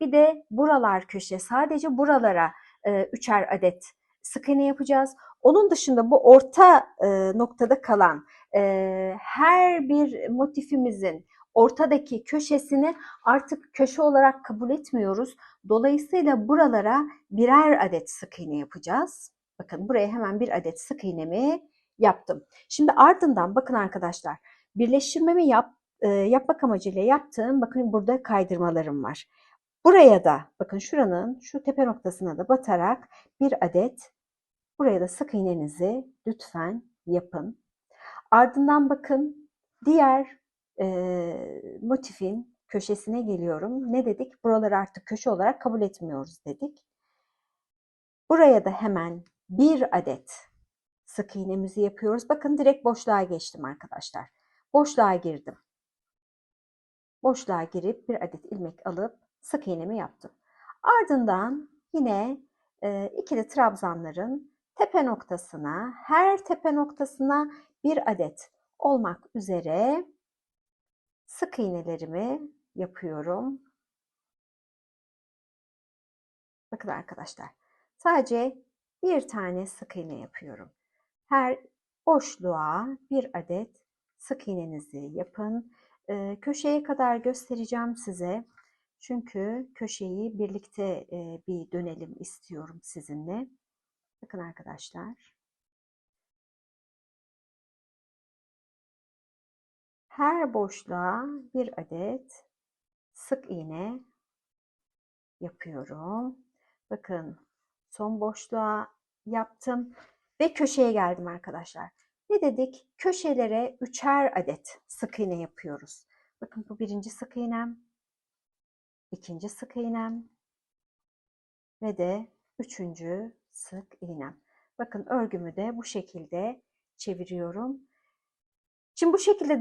bir de buralar köşe. Sadece buralara 3'er adet sık iğne yapacağız. Onun dışında bu orta noktada kalan her bir motifimizin ortadaki köşesini artık köşe olarak kabul etmiyoruz. Dolayısıyla buralara birer adet sık iğne yapacağız. Bakın buraya hemen bir adet sık iğnemi yaptım. Şimdi ardından bakın arkadaşlar birleştirmemi yapmak amacıyla yaptığım bakın burada kaydırmalarım var. Buraya da bakın şuranın şu tepe noktasına da batarak bir adet buraya da sık iğnenizi lütfen yapın. Ardından bakın diğer motifin köşesine geliyorum. Ne dedik? Buraları artık köşe olarak kabul etmiyoruz dedik. Buraya da hemen bir adet sık iğnemizi yapıyoruz. Bakın direkt boşluğa geçtim arkadaşlar. Boşluğa girdim. Boşluğa girip bir adet ilmek alıp sık iğnemi yaptım. Ardından yine ikili trabzanların tepe noktasına, her tepe noktasına bir adet olmak üzere sık iğnelerimi yapıyorum. Bakın arkadaşlar, sadece bir tane sık iğne yapıyorum. Her boşluğa bir adet sık iğnenizi yapın. Köşeye kadar göstereceğim size. Çünkü köşeyi birlikte bir dönelim istiyorum sizinle. Bakın arkadaşlar. Her boşluğa bir adet sık iğne yapıyorum. Bakın son boşluğa yaptım ve köşeye geldim arkadaşlar. Ne dedik? Köşelere üçer adet sık iğne yapıyoruz. Bakın bu birinci sık iğnem, ikinci sık iğnem ve de üçüncü sık iğnem. Bakın örgümü de bu şekilde çeviriyorum. Şimdi bu şekilde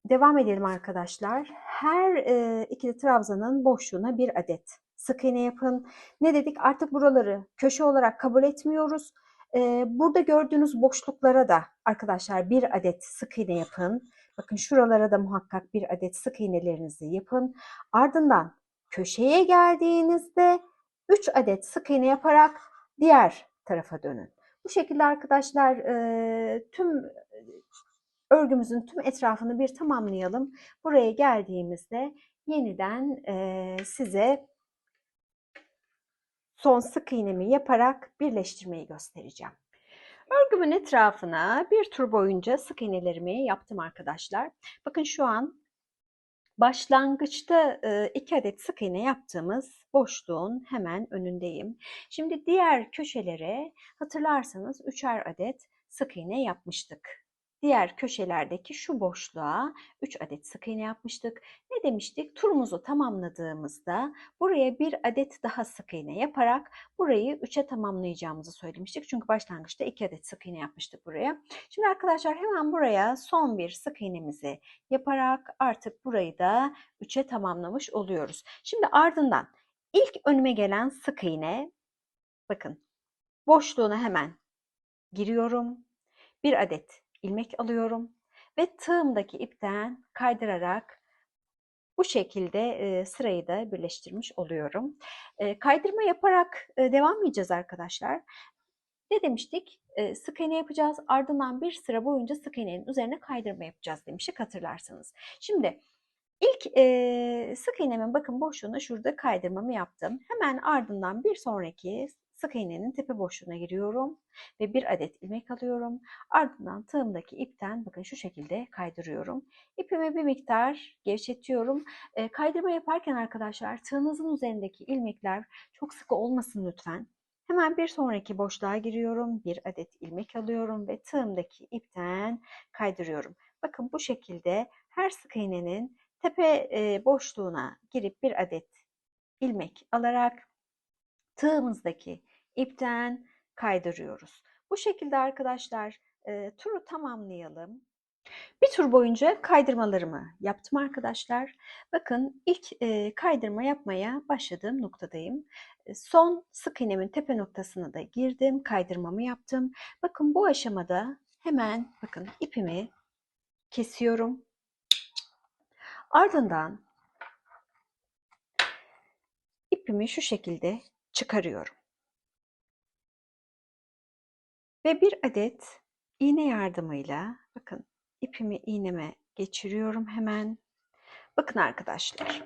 devam edelim arkadaşlar. Her ikili trabzanın boşluğuna bir adet sık iğne yapın. Ne dedik? Artık buraları köşe olarak kabul etmiyoruz. Burada gördüğünüz boşluklara da arkadaşlar bir adet sık iğne yapın. Bakın şuralara da muhakkak bir adet sık iğnelerinizi yapın. Ardından köşeye geldiğinizde 3 adet sık iğne yaparak diğer tarafa dönün. Bu şekilde arkadaşlar tüm örgümüzün tüm etrafını bir tamamlayalım. Buraya geldiğimizde yeniden size son sık iğnemi yaparak birleştirmeyi göstereceğim. Örgümün etrafına bir tur boyunca sık iğnelerimi yaptım arkadaşlar. Bakın şu an başlangıçta 2 adet sık iğne yaptığımız boşluğun hemen önündeyim. Şimdi diğer köşelere hatırlarsanız 3'er adet sık iğne yapmıştık. Diğer köşelerdeki şu boşluğa 3 adet sık iğne yapmıştık. Ne demiştik? Turumuzu tamamladığımızda buraya bir adet daha sık iğne yaparak burayı 3'e tamamlayacağımızı söylemiştik. Çünkü başlangıçta 2 adet sık iğne yapmıştık buraya. Şimdi arkadaşlar hemen buraya son bir sık iğnemizi yaparak artık burayı da 3'e tamamlamış oluyoruz. Şimdi ardından ilk önüme gelen sık iğne, bakın boşluğuna hemen giriyorum. Bir adet ilmek alıyorum ve tığımdaki ipten kaydırarak bu şekilde sırayı da birleştirmiş oluyorum. Kaydırma yaparak devam edeceğiz arkadaşlar. Ne demiştik? Sık iğne yapacağız. Ardından bir sıra boyunca sık iğnenin üzerine kaydırma yapacağız demiştik hatırlarsanız. Şimdi ilk sık iğnemin bakın boşluğuna şurada kaydırmamı yaptım. Hemen ardından bir sonraki sık iğnenin tepe boşluğuna giriyorum ve bir adet ilmek alıyorum. Ardından tığımdaki ipten bakın şu şekilde kaydırıyorum. İpimi bir miktar gevşetiyorum. Kaydırma yaparken arkadaşlar tığınızın üzerindeki ilmekler çok sıkı olmasın lütfen. Hemen bir sonraki boşluğa giriyorum. Bir adet ilmek alıyorum ve tığımdaki ipten kaydırıyorum. Bakın bu şekilde her sık iğnenin tepe boşluğuna girip bir adet ilmek alarak tığımızdaki ipten kaydırıyoruz. Bu şekilde arkadaşlar turu tamamlayalım. Bir tur boyunca kaydırmalarımı yaptım arkadaşlar. Bakın ilk kaydırma yapmaya başladığım noktadayım. Son sık iğnemin tepe noktasına da girdim, kaydırmamı yaptım. Bakın bu aşamada hemen bakın ipimi kesiyorum. Ardından ipimi şu şekilde çıkarıyorum. Ve bir adet iğne yardımıyla bakın ipimi iğneme geçiriyorum hemen. Bakın arkadaşlar.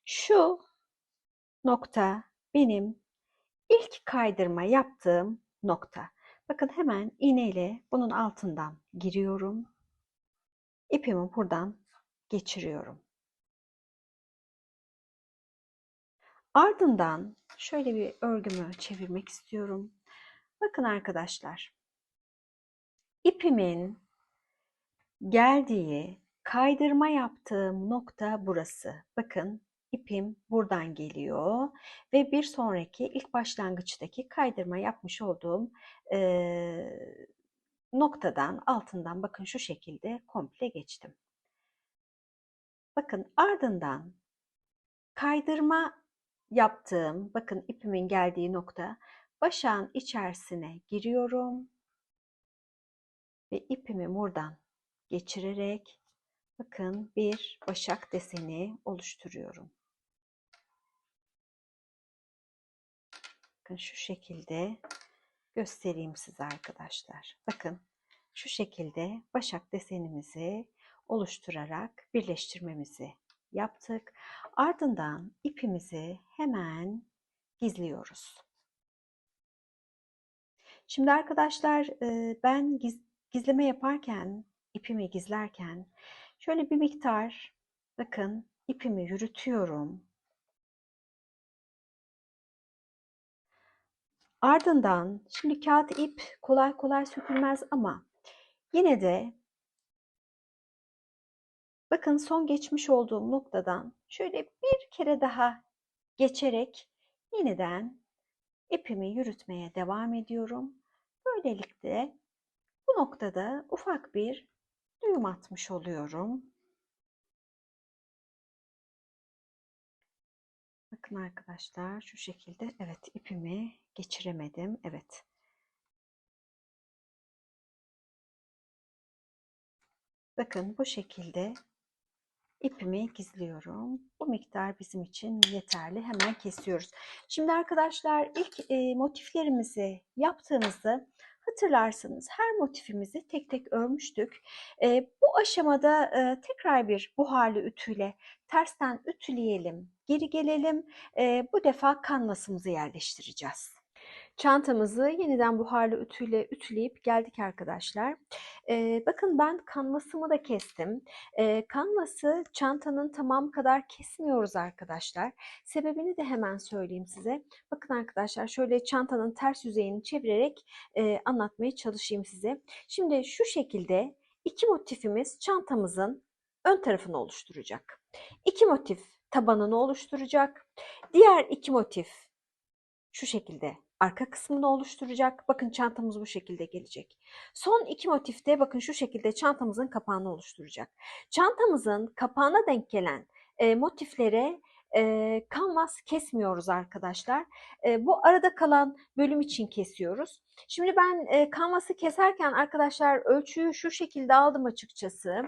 Şu nokta benim ilk kaydırma yaptığım nokta. Bakın hemen iğneyle bunun altından giriyorum. İpimi buradan geçiriyorum. Ardından şöyle bir örgümü çevirmek istiyorum. Bakın arkadaşlar. İpimin geldiği, kaydırma yaptığım nokta burası. Bakın ipim buradan geliyor ve bir sonraki ilk başlangıçtaki kaydırma yapmış olduğum noktadan altından bakın şu şekilde komple geçtim. Bakın ardından kaydırma yaptığım, bakın ipimin geldiği nokta başağın içerisine giriyorum ve ipimi buradan geçirerek bakın bir başak deseni oluşturuyorum. Bakın şu şekilde göstereyim size arkadaşlar. Bakın şu şekilde başak desenimizi oluşturarak birleştirmemizi yaptık. Ardından ipimizi hemen gizliyoruz. Şimdi arkadaşlar ben gizleme yaparken, ipimi gizlerken şöyle bir miktar bakın ipimi yürütüyorum. Ardından şimdi kağıt ip kolay kolay sökülmez ama yine de bakın son geçmiş olduğum noktadan şöyle bir kere daha geçerek yeniden ipimi yürütmeye devam ediyorum. Böylelikle bu noktada ufak bir düğüm atmış oluyorum. Bakın arkadaşlar şu şekilde. Evet, ipimi geçiremedim. Evet. Bakın bu şekilde ipimi gizliyorum. Bu miktar bizim için yeterli. Hemen kesiyoruz. Şimdi arkadaşlar ilk motiflerimizi yaptığımızda hatırlarsınız her motifimizi tek tek örmüştük. Bu aşamada tekrar bir buharlı ütüyle tersten ütüleyelim. Geri gelelim. Bu defa kanvasımızı yerleştireceğiz. Çantamızı yeniden buharlı ütüyle ütüleyip geldik arkadaşlar. Bakın ben kanvasımı da kestim. Kanvası çantanın tamamı kadar kesmiyoruz arkadaşlar. Sebebini de hemen söyleyeyim size. Bakın arkadaşlar şöyle çantanın ters yüzeyini çevirerek anlatmaya çalışayım size. Şimdi şu şekilde iki motifimiz çantamızın ön tarafını oluşturacak. İki motif tabanını oluşturacak. Diğer iki motif şu şekilde arka kısmını oluşturacak. Bakın çantamız bu şekilde gelecek. Son iki motifte bakın şu şekilde çantamızın kapağını oluşturacak. Çantamızın kapağına denk gelen motiflere kanvas kesmiyoruz arkadaşlar. Bu arada kalan bölüm için kesiyoruz. Şimdi ben kanvası keserken arkadaşlar ölçüyü şu şekilde aldım açıkçası.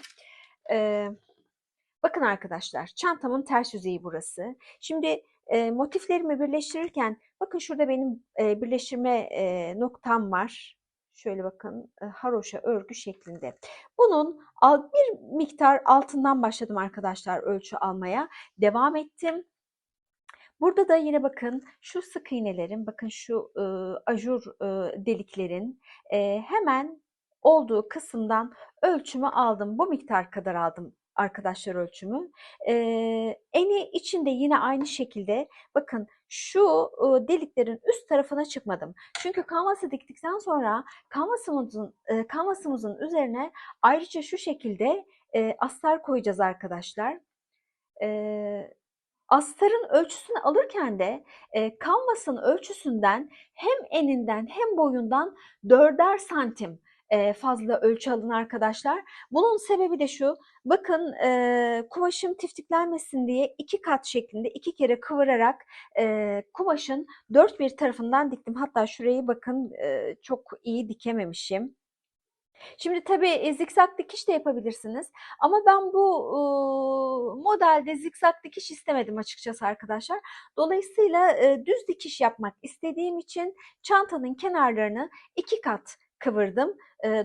Bakın arkadaşlar çantamın ters yüzeyi burası. Şimdi motiflerimi birleştirirken bakın şurada benim birleştirme noktam var. Şöyle bakın haroşa örgü şeklinde. Bunun bir miktar altından başladım arkadaşlar ölçü almaya. Devam ettim. Burada da yine bakın şu sık iğnelerin, bakın şu ajur deliklerin hemen olduğu kısımdan ölçümü aldım. Bu miktar kadar aldım arkadaşlar ölçümü. Eni içinde yine aynı şekilde bakın şu deliklerin üst tarafına çıkmadım. Çünkü kanvası diktikten sonra kanvasımızın üzerine ayrıca şu şekilde astar koyacağız arkadaşlar. Astarın ölçüsünü alırken de kanvasın ölçüsünden hem eninden hem boyundan 4'er santim fazla ölçü alın arkadaşlar. Bunun sebebi de şu, bakın kumaşım tiftiklenmesin diye iki kat şeklinde iki kere kıvırarak kumaşın dört bir tarafından diktim. Hatta şurayı bakın çok iyi dikememişim. Şimdi tabii zikzak dikiş de yapabilirsiniz. Ama ben bu modelde zikzak dikiş istemedim açıkçası arkadaşlar. Dolayısıyla düz dikiş yapmak istediğim için çantanın kenarlarını iki kat kıvırdım.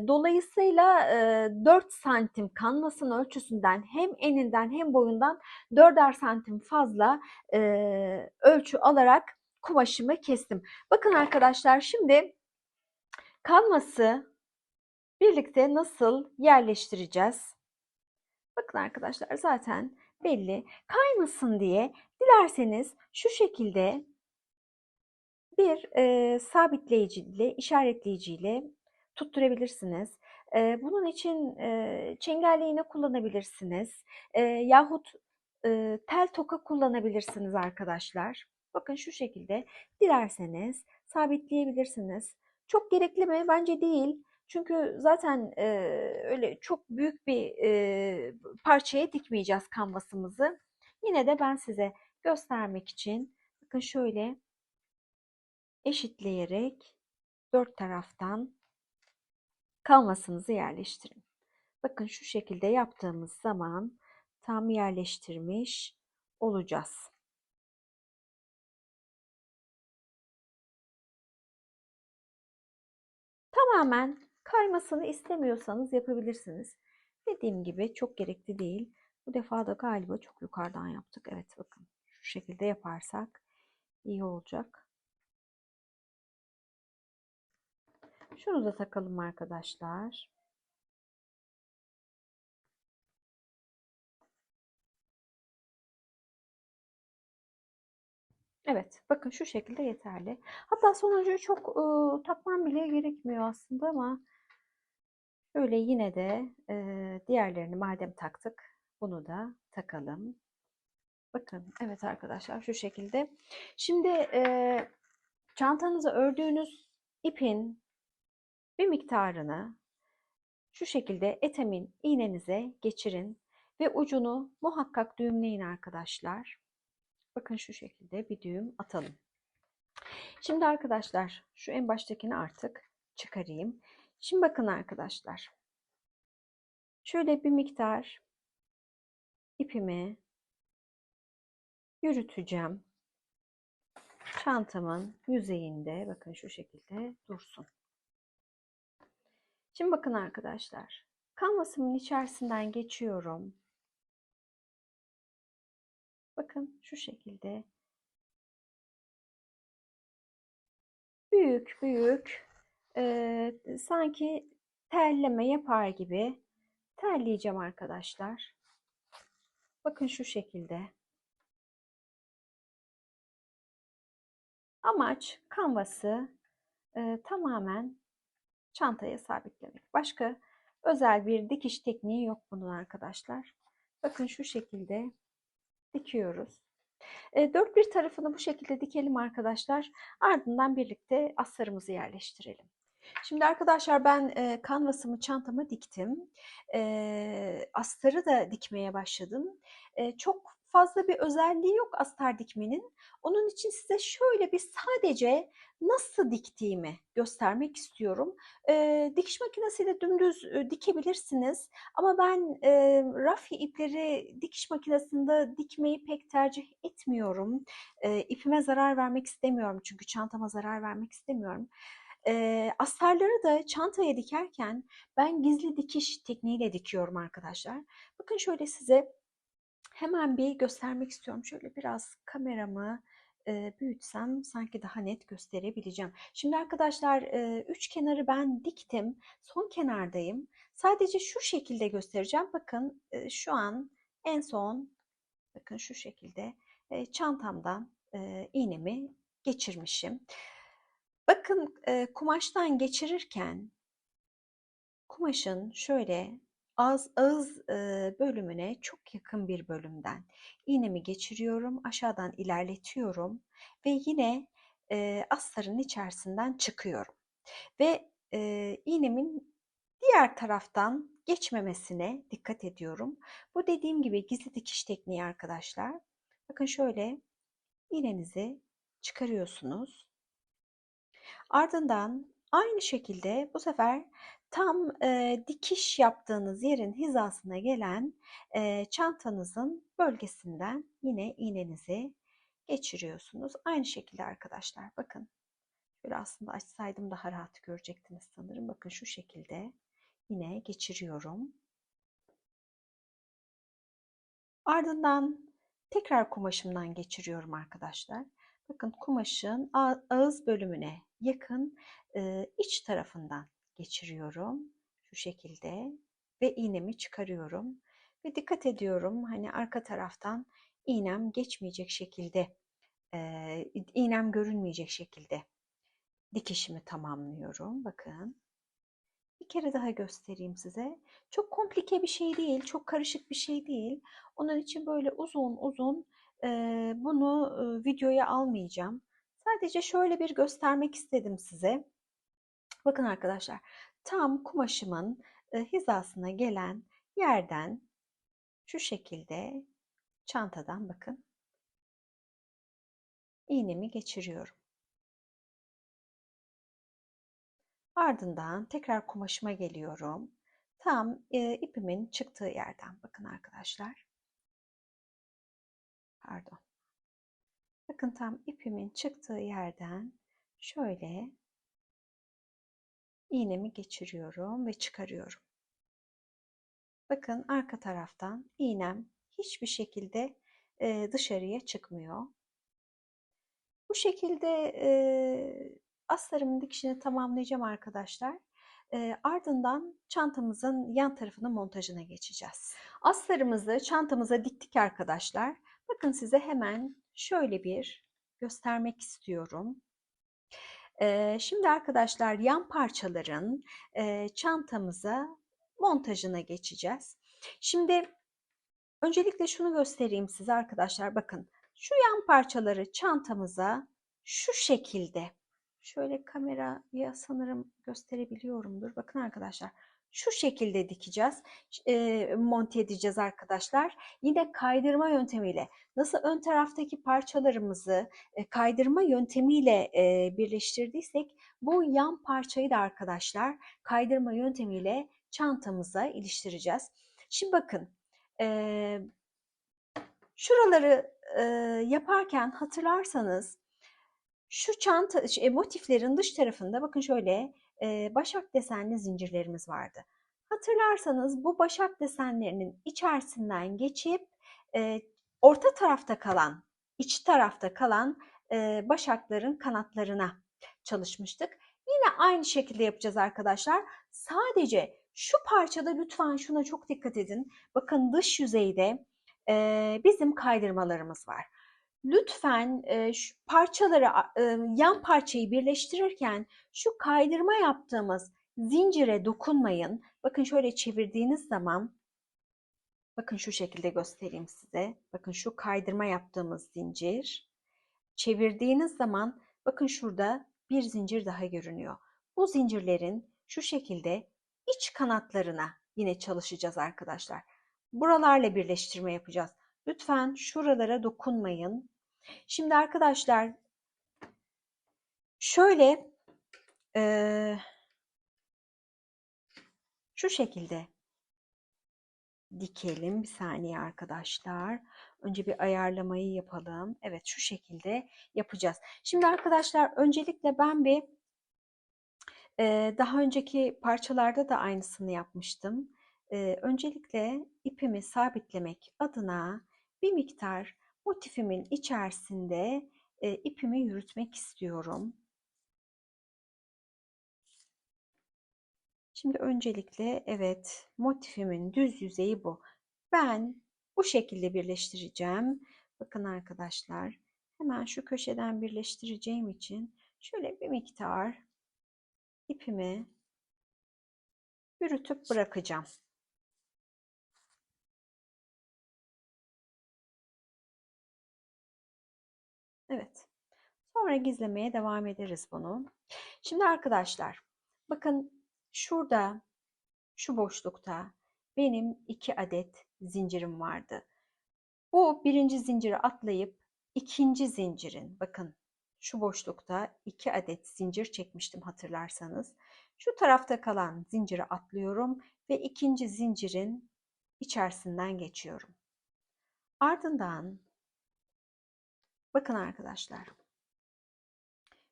Dolayısıyla 4 santim kanvasın ölçüsünden hem eninden hem boyundan 4'er santim fazla ölçü alarak kumaşımı kestim. Bakın arkadaşlar şimdi kanvası birlikte nasıl yerleştireceğiz? Bakın arkadaşlar zaten belli. Kaymasın diye dilerseniz şu şekilde bir sabitleyiciyle, işaretleyiciyle tutturabilirsiniz. Bunun için çengelli iğne kullanabilirsiniz. Yahut tel toka kullanabilirsiniz arkadaşlar. Bakın şu şekilde dilerseniz sabitleyebilirsiniz. Çok gerekli mi? Bence değil. Çünkü zaten öyle çok büyük bir parçaya dikmeyeceğiz kanvasımızı. Yine de ben size göstermek için bakın şöyle eşitleyerek dört taraftan kanvasınızı yerleştirin. Bakın şu şekilde yaptığımız zaman tam yerleştirmiş olacağız. Tamamen kaymasını istemiyorsanız yapabilirsiniz. Dediğim gibi çok gerekli değil. Bu defa da galiba çok yukarıdan yaptık. Evet bakın şu şekilde yaparsak iyi olacak. Şunu da takalım arkadaşlar. Evet, bakın şu şekilde yeterli. Hatta sonuncuyu çok takmam bile gerekmiyor aslında ama şöyle yine de diğerlerini madem taktık, bunu da takalım. Bakın, evet arkadaşlar şu şekilde. Şimdi çantanızı ördüğünüz ipin bir miktarını Şu şekilde etemin iğnenize geçirin ve ucunu muhakkak düğümleyin arkadaşlar. Bakın şu şekilde bir düğüm atalım. Şimdi arkadaşlar şu en baştakini artık çıkarayım. Şimdi bakın arkadaşlar. Şöyle bir miktar ipimi yürüteceğim. Çantamın yüzeyinde bakın şu şekilde dursun. Şimdi bakın arkadaşlar. Kanvasımın içerisinden geçiyorum. Bakın şu şekilde büyük büyük sanki telleme yapar gibi terleyeceğim arkadaşlar. Bakın şu şekilde. Amaç kanvası tamamen çantaya sabitlemek. Başka özel bir dikiş tekniği yok bunun arkadaşlar. Bakın şu şekilde dikiyoruz. Dört bir tarafını bu şekilde dikelim arkadaşlar. Ardından birlikte astarımızı yerleştirelim. Şimdi arkadaşlar ben kanvasımı çantama diktim. Astarı da dikmeye başladım. Çok fazla bir özelliği yok astar dikmenin. Onun için size şöyle bir sadece nasıl diktiğimi göstermek istiyorum. Dikiş makinesiyle dümdüz dikebilirsiniz. Ama ben rafi ipleri dikiş makinesinde dikmeyi pek tercih etmiyorum. İpime zarar vermek istemiyorum çünkü çantama zarar vermek istemiyorum. Astarları da çantaya dikerken ben gizli dikiş tekniğiyle dikiyorum arkadaşlar. Bakın şöyle size hemen bir göstermek istiyorum. Şöyle biraz kameramı büyütsem sanki daha net gösterebileceğim. Şimdi arkadaşlar üç kenarı ben diktim. Son kenardayım. Sadece şu şekilde göstereceğim. Bakın şu an en son bakın şu şekilde çantamdan iğnemi geçirmişim. Bakın kumaştan geçirirken kumaşın şöyle ağız bölümüne çok yakın bir bölümden iğnemi geçiriyorum, aşağıdan ilerletiyorum ve yine astarın içerisinden çıkıyorum ve iğnemin diğer taraftan geçmemesine dikkat ediyorum. Bu dediğim gibi gizli dikiş tekniği arkadaşlar. Bakın şöyle iğnenizi çıkarıyorsunuz. Ardından aynı şekilde bu sefer tam dikiş yaptığınız yerin hizasına gelen çantanızın bölgesinden yine iğnenizi geçiriyorsunuz. Aynı şekilde arkadaşlar bakın. Böyle aslında açsaydım daha rahat görecektiniz sanırım. Bakın şu şekilde yine geçiriyorum. Ardından tekrar kumaşımdan geçiriyorum arkadaşlar. Bakın kumaşın ağız bölümüne yakın iç tarafından geçiriyorum. Şu şekilde ve iğnemi çıkarıyorum. Ve dikkat ediyorum hani arka taraftan iğnem geçmeyecek şekilde, iğnem görünmeyecek şekilde dikişimi tamamlıyorum. Bakın. Bir kere daha göstereyim size. Çok komplike bir şey değil, çok karışık bir şey değil. Onun için böyle uzun uzun bunu videoya almayacağım. Sadece şöyle bir göstermek istedim size. Bakın arkadaşlar, tam kumaşımın hizasına gelen yerden şu şekilde çantadan bakın iğnemi geçiriyorum. Ardından tekrar kumaşıma geliyorum. Tam ipimin çıktığı yerden bakın arkadaşlar. Pardon. Bakın tam ipimin çıktığı yerden şöyle iğnemi geçiriyorum ve çıkarıyorum. Bakın arka taraftan iğnem hiçbir şekilde dışarıya çıkmıyor. Bu şekilde astarımın dikişini tamamlayacağım arkadaşlar. Ardından çantamızın yan tarafının montajına geçeceğiz. Astarımızı çantamıza diktik arkadaşlar. Bakın size hemen şöyle bir göstermek istiyorum. Şimdi arkadaşlar yan parçaların çantamıza montajına geçeceğiz. Şimdi öncelikle şunu göstereyim size arkadaşlar. Bakın şu yan parçaları çantamıza şu şekilde şöyle kameraya sanırım gösterebiliyorumdur. Bakın arkadaşlar şu şekilde dikeceğiz, monte edeceğiz arkadaşlar. Yine kaydırma yöntemiyle nasıl ön taraftaki parçalarımızı kaydırma yöntemiyle birleştirdiysek bu yan parçayı da arkadaşlar kaydırma yöntemiyle çantamıza iliştireceğiz. Şimdi bakın şuraları yaparken hatırlarsanız şu çanta motiflerin dış tarafında bakın şöyle başak desenli zincirlerimiz vardı. Hatırlarsanız bu başak desenlerinin içerisinden geçip orta tarafta kalan, iç tarafta kalan başakların kanatlarına çalışmıştık. Yine aynı şekilde yapacağız arkadaşlar. Sadece şu parçada lütfen şuna çok dikkat edin. Bakın dış yüzeyde bizim kaydırmalarımız var. Lütfen şu parçaları, yan parçayı birleştirirken şu kaydırma yaptığımız zincire dokunmayın. Bakın şöyle çevirdiğiniz zaman, bakın şu şekilde göstereyim size. Bakın şu kaydırma yaptığımız zincir. Çevirdiğiniz zaman bakın şurada bir zincir daha görünüyor. Bu zincirlerin şu şekilde iç kanatlarına yine çalışacağız arkadaşlar. Buralarla birleştirme yapacağız. Lütfen şuralara dokunmayın. Şimdi arkadaşlar şöyle şu şekilde dikelim. Bir saniye arkadaşlar. Önce bir ayarlamayı yapalım. Evet şu şekilde yapacağız. Şimdi arkadaşlar öncelikle ben bir daha önceki parçalarda da aynısını yapmıştım. Öncelikle ipimi sabitlemek adına bir miktar motifimin içerisinde ipimi yürütmek istiyorum. Şimdi öncelikle evet motifimin düz yüzeyi bu. Ben bu şekilde birleştireceğim. Bakın arkadaşlar hemen şu köşeden birleştireceğim için şöyle bir miktar ipimi yürütüp bırakacağım. Evet. Sonra gizlemeye devam ederiz bunu. Şimdi arkadaşlar bakın şurada şu boşlukta benim 2 adet zincirim vardı. Bu birinci zinciri atlayıp ikinci zincirin bakın şu boşlukta 2 adet zincir çekmiştim hatırlarsanız. Şu tarafta kalan zinciri atlıyorum ve ikinci zincirin içerisinden geçiyorum. Ardından bakın arkadaşlar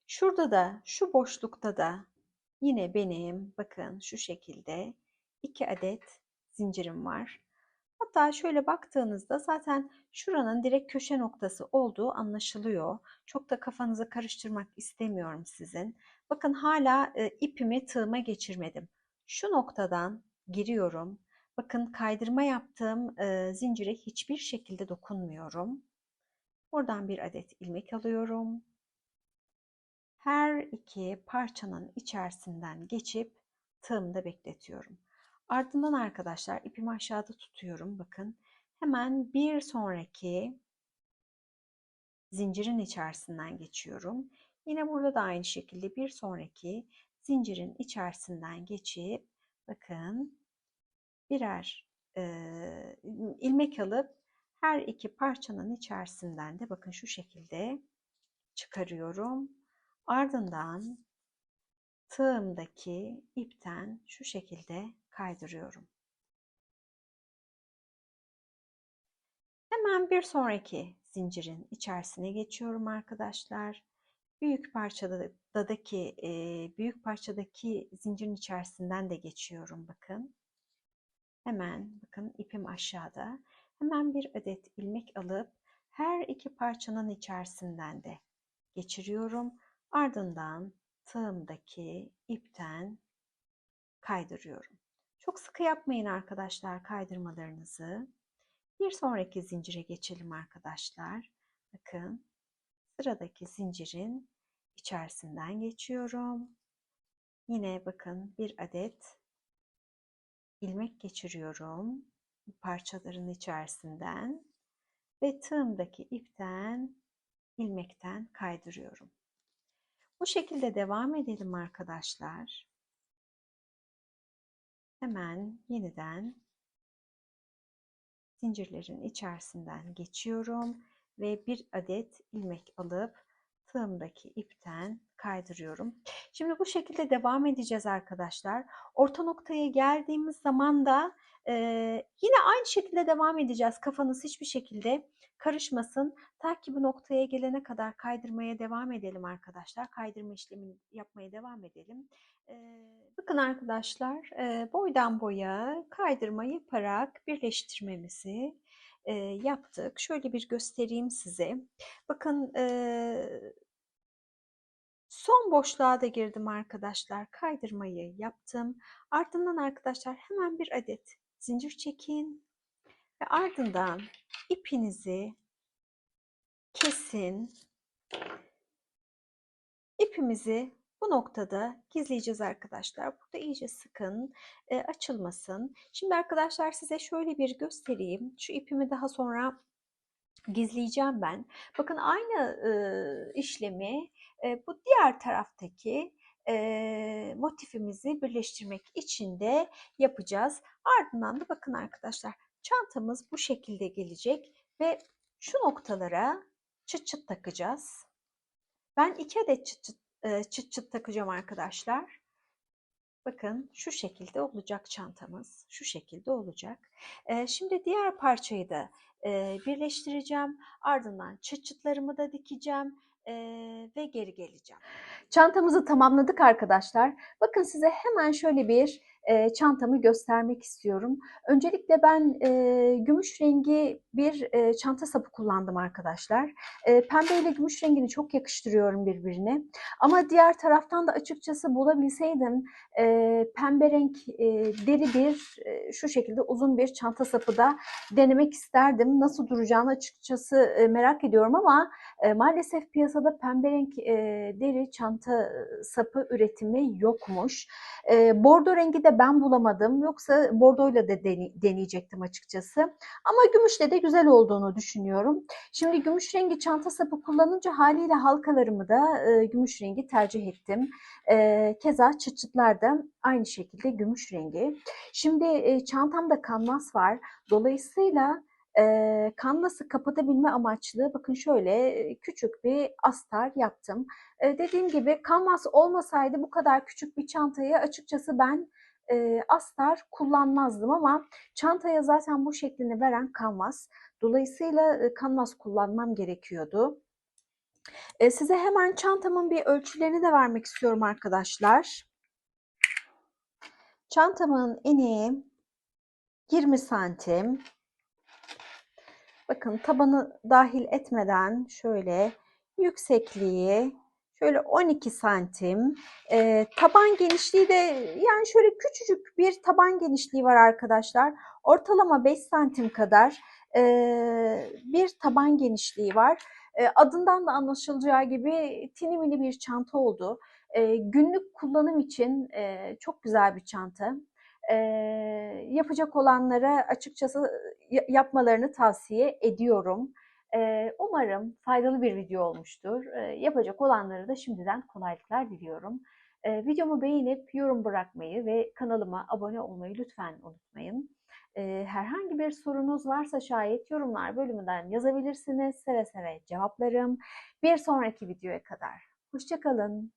şurada da şu boşlukta da yine benim bakın şu şekilde 2 adet zincirim var. Hatta şöyle baktığınızda zaten şuranın direkt köşe noktası olduğu anlaşılıyor. Çok da kafanızı karıştırmak istemiyorum sizin. Bakın hala ipimi tığıma geçirmedim. Şu noktadan giriyorum. Bakın kaydırma yaptığım zincire hiçbir şekilde dokunmuyorum. Buradan bir adet ilmek alıyorum. Her iki parçanın içerisinden geçip tığımda bekletiyorum. Ardından arkadaşlar ipimi aşağıda tutuyorum. Bakın hemen bir sonraki zincirin içerisinden geçiyorum. Yine burada da aynı şekilde bir sonraki zincirin içerisinden geçip bakın birer ilmek alıp her iki parçanın içerisinden de bakın şu şekilde çıkarıyorum. Ardından tığımdaki ipten şu şekilde kaydırıyorum. Hemen bir sonraki zincirin içerisine geçiyorum arkadaşlar. Büyük parçadaki zincirin içerisinden de geçiyorum bakın. Hemen bakın ipim aşağıda. Hemen bir adet ilmek alıp her iki parçanın içerisinden de geçiriyorum. Ardından tığımdaki ipten kaydırıyorum. Çok sıkı yapmayın arkadaşlar kaydırmalarınızı. Bir sonraki zincire geçelim arkadaşlar. Bakın sıradaki zincirin içerisinden geçiyorum. Yine bakın bir adet ilmek geçiriyorum parçaların içerisinden ve tığımdaki ipten ilmekten kaydırıyorum. Bu şekilde devam edelim arkadaşlar. hemen yeniden zincirlerin içerisinden geçiyorum ve bir adet ilmek alıp tığımdaki ipten kaydırıyorum. Şimdi bu şekilde devam edeceğiz arkadaşlar. Orta noktaya geldiğimiz zaman da yine aynı şekilde devam edeceğiz. Kafanız hiçbir şekilde karışmasın. Ta ki bu noktaya gelene kadar kaydırmaya devam edelim arkadaşlar. Kaydırma işlemini yapmaya devam edelim. Bakın arkadaşlar, boydan boya kaydırma yaparak birleştirmemizi yaptık. Şöyle bir göstereyim size. Bakın, son boşluğa da girdim arkadaşlar. Kaydırmayı yaptım. Ardından arkadaşlar hemen bir adet zincir çekin ve ardından ipinizi kesin. İpimizi bu noktada gizleyeceğiz arkadaşlar. Burada iyice sıkın, açılmasın. Şimdi arkadaşlar size şöyle bir göstereyim. Şu ipimi daha sonra gizleyeceğim ben. Bakın aynı işlemi bu diğer taraftaki motifimizi birleştirmek için de yapacağız. Ardından da bakın arkadaşlar çantamız bu şekilde gelecek ve şu noktalara çıt çıt takacağız. Ben 2 adet çıt çıt takacağım arkadaşlar. Bakın şu şekilde olacak çantamız. Şu şekilde olacak. Şimdi diğer parçayı da birleştireceğim. Ardından çıt çıtlarımı da dikeceğim ve geri geleceğim. Çantamızı tamamladık arkadaşlar. Bakın size hemen şöyle bir çantamı göstermek istiyorum. Öncelikle ben gümüş rengi bir çanta sapı kullandım arkadaşlar. Pembe ile gümüş rengini çok yakıştırıyorum birbirine. Ama diğer taraftan da açıkçası bulabilseydim pembe renk deri bir şu şekilde uzun bir çanta sapı da denemek isterdim. Nasıl duracağını açıkçası merak ediyorum ama maalesef piyasada pembe renk deri çanta sapı üretimi yokmuş. Bordo rengi de ben bulamadım. Yoksa bordoyla da deneyecektim açıkçası. Ama gümüşle de güzel olduğunu düşünüyorum. Şimdi gümüş rengi çanta sapı kullanınca haliyle halkalarımı da gümüş rengi tercih ettim. Keza çıt çıtlar da aynı şekilde gümüş rengi. Şimdi çantamda kanvas var. Dolayısıyla kanvası kapatabilme amaçlı bakın şöyle küçük bir astar yaptım. Dediğim gibi kanvas olmasaydı bu kadar küçük bir çantayı açıkçası ben astar kullanmazdım ama çantaya zaten bu şeklini veren kanvas. Dolayısıyla kanvas kullanmam gerekiyordu. Size hemen çantamın bir ölçülerini de vermek istiyorum arkadaşlar. Çantamın eni 20 santim. Bakın tabanı dahil etmeden şöyle yüksekliği şöyle 12 santim. Taban genişliği de yani şöyle küçücük bir taban genişliği var arkadaşlar. Ortalama 5 santim kadar bir taban genişliği var. Adından da anlaşılacağı gibi tini mini bir çanta oldu. Günlük kullanım için çok güzel bir çanta. Yapacak olanlara açıkçası yapmalarını tavsiye ediyorum. Umarım faydalı bir video olmuştur. Yapacak olanlara da şimdiden kolaylıklar diliyorum. Videomu beğenip yorum bırakmayı ve kanalıma abone olmayı lütfen unutmayın. Herhangi bir sorunuz varsa şayet yorumlar bölümünden yazabilirsiniz. Seve seve cevaplarım. Bir sonraki videoya kadar. Hoşça kalın.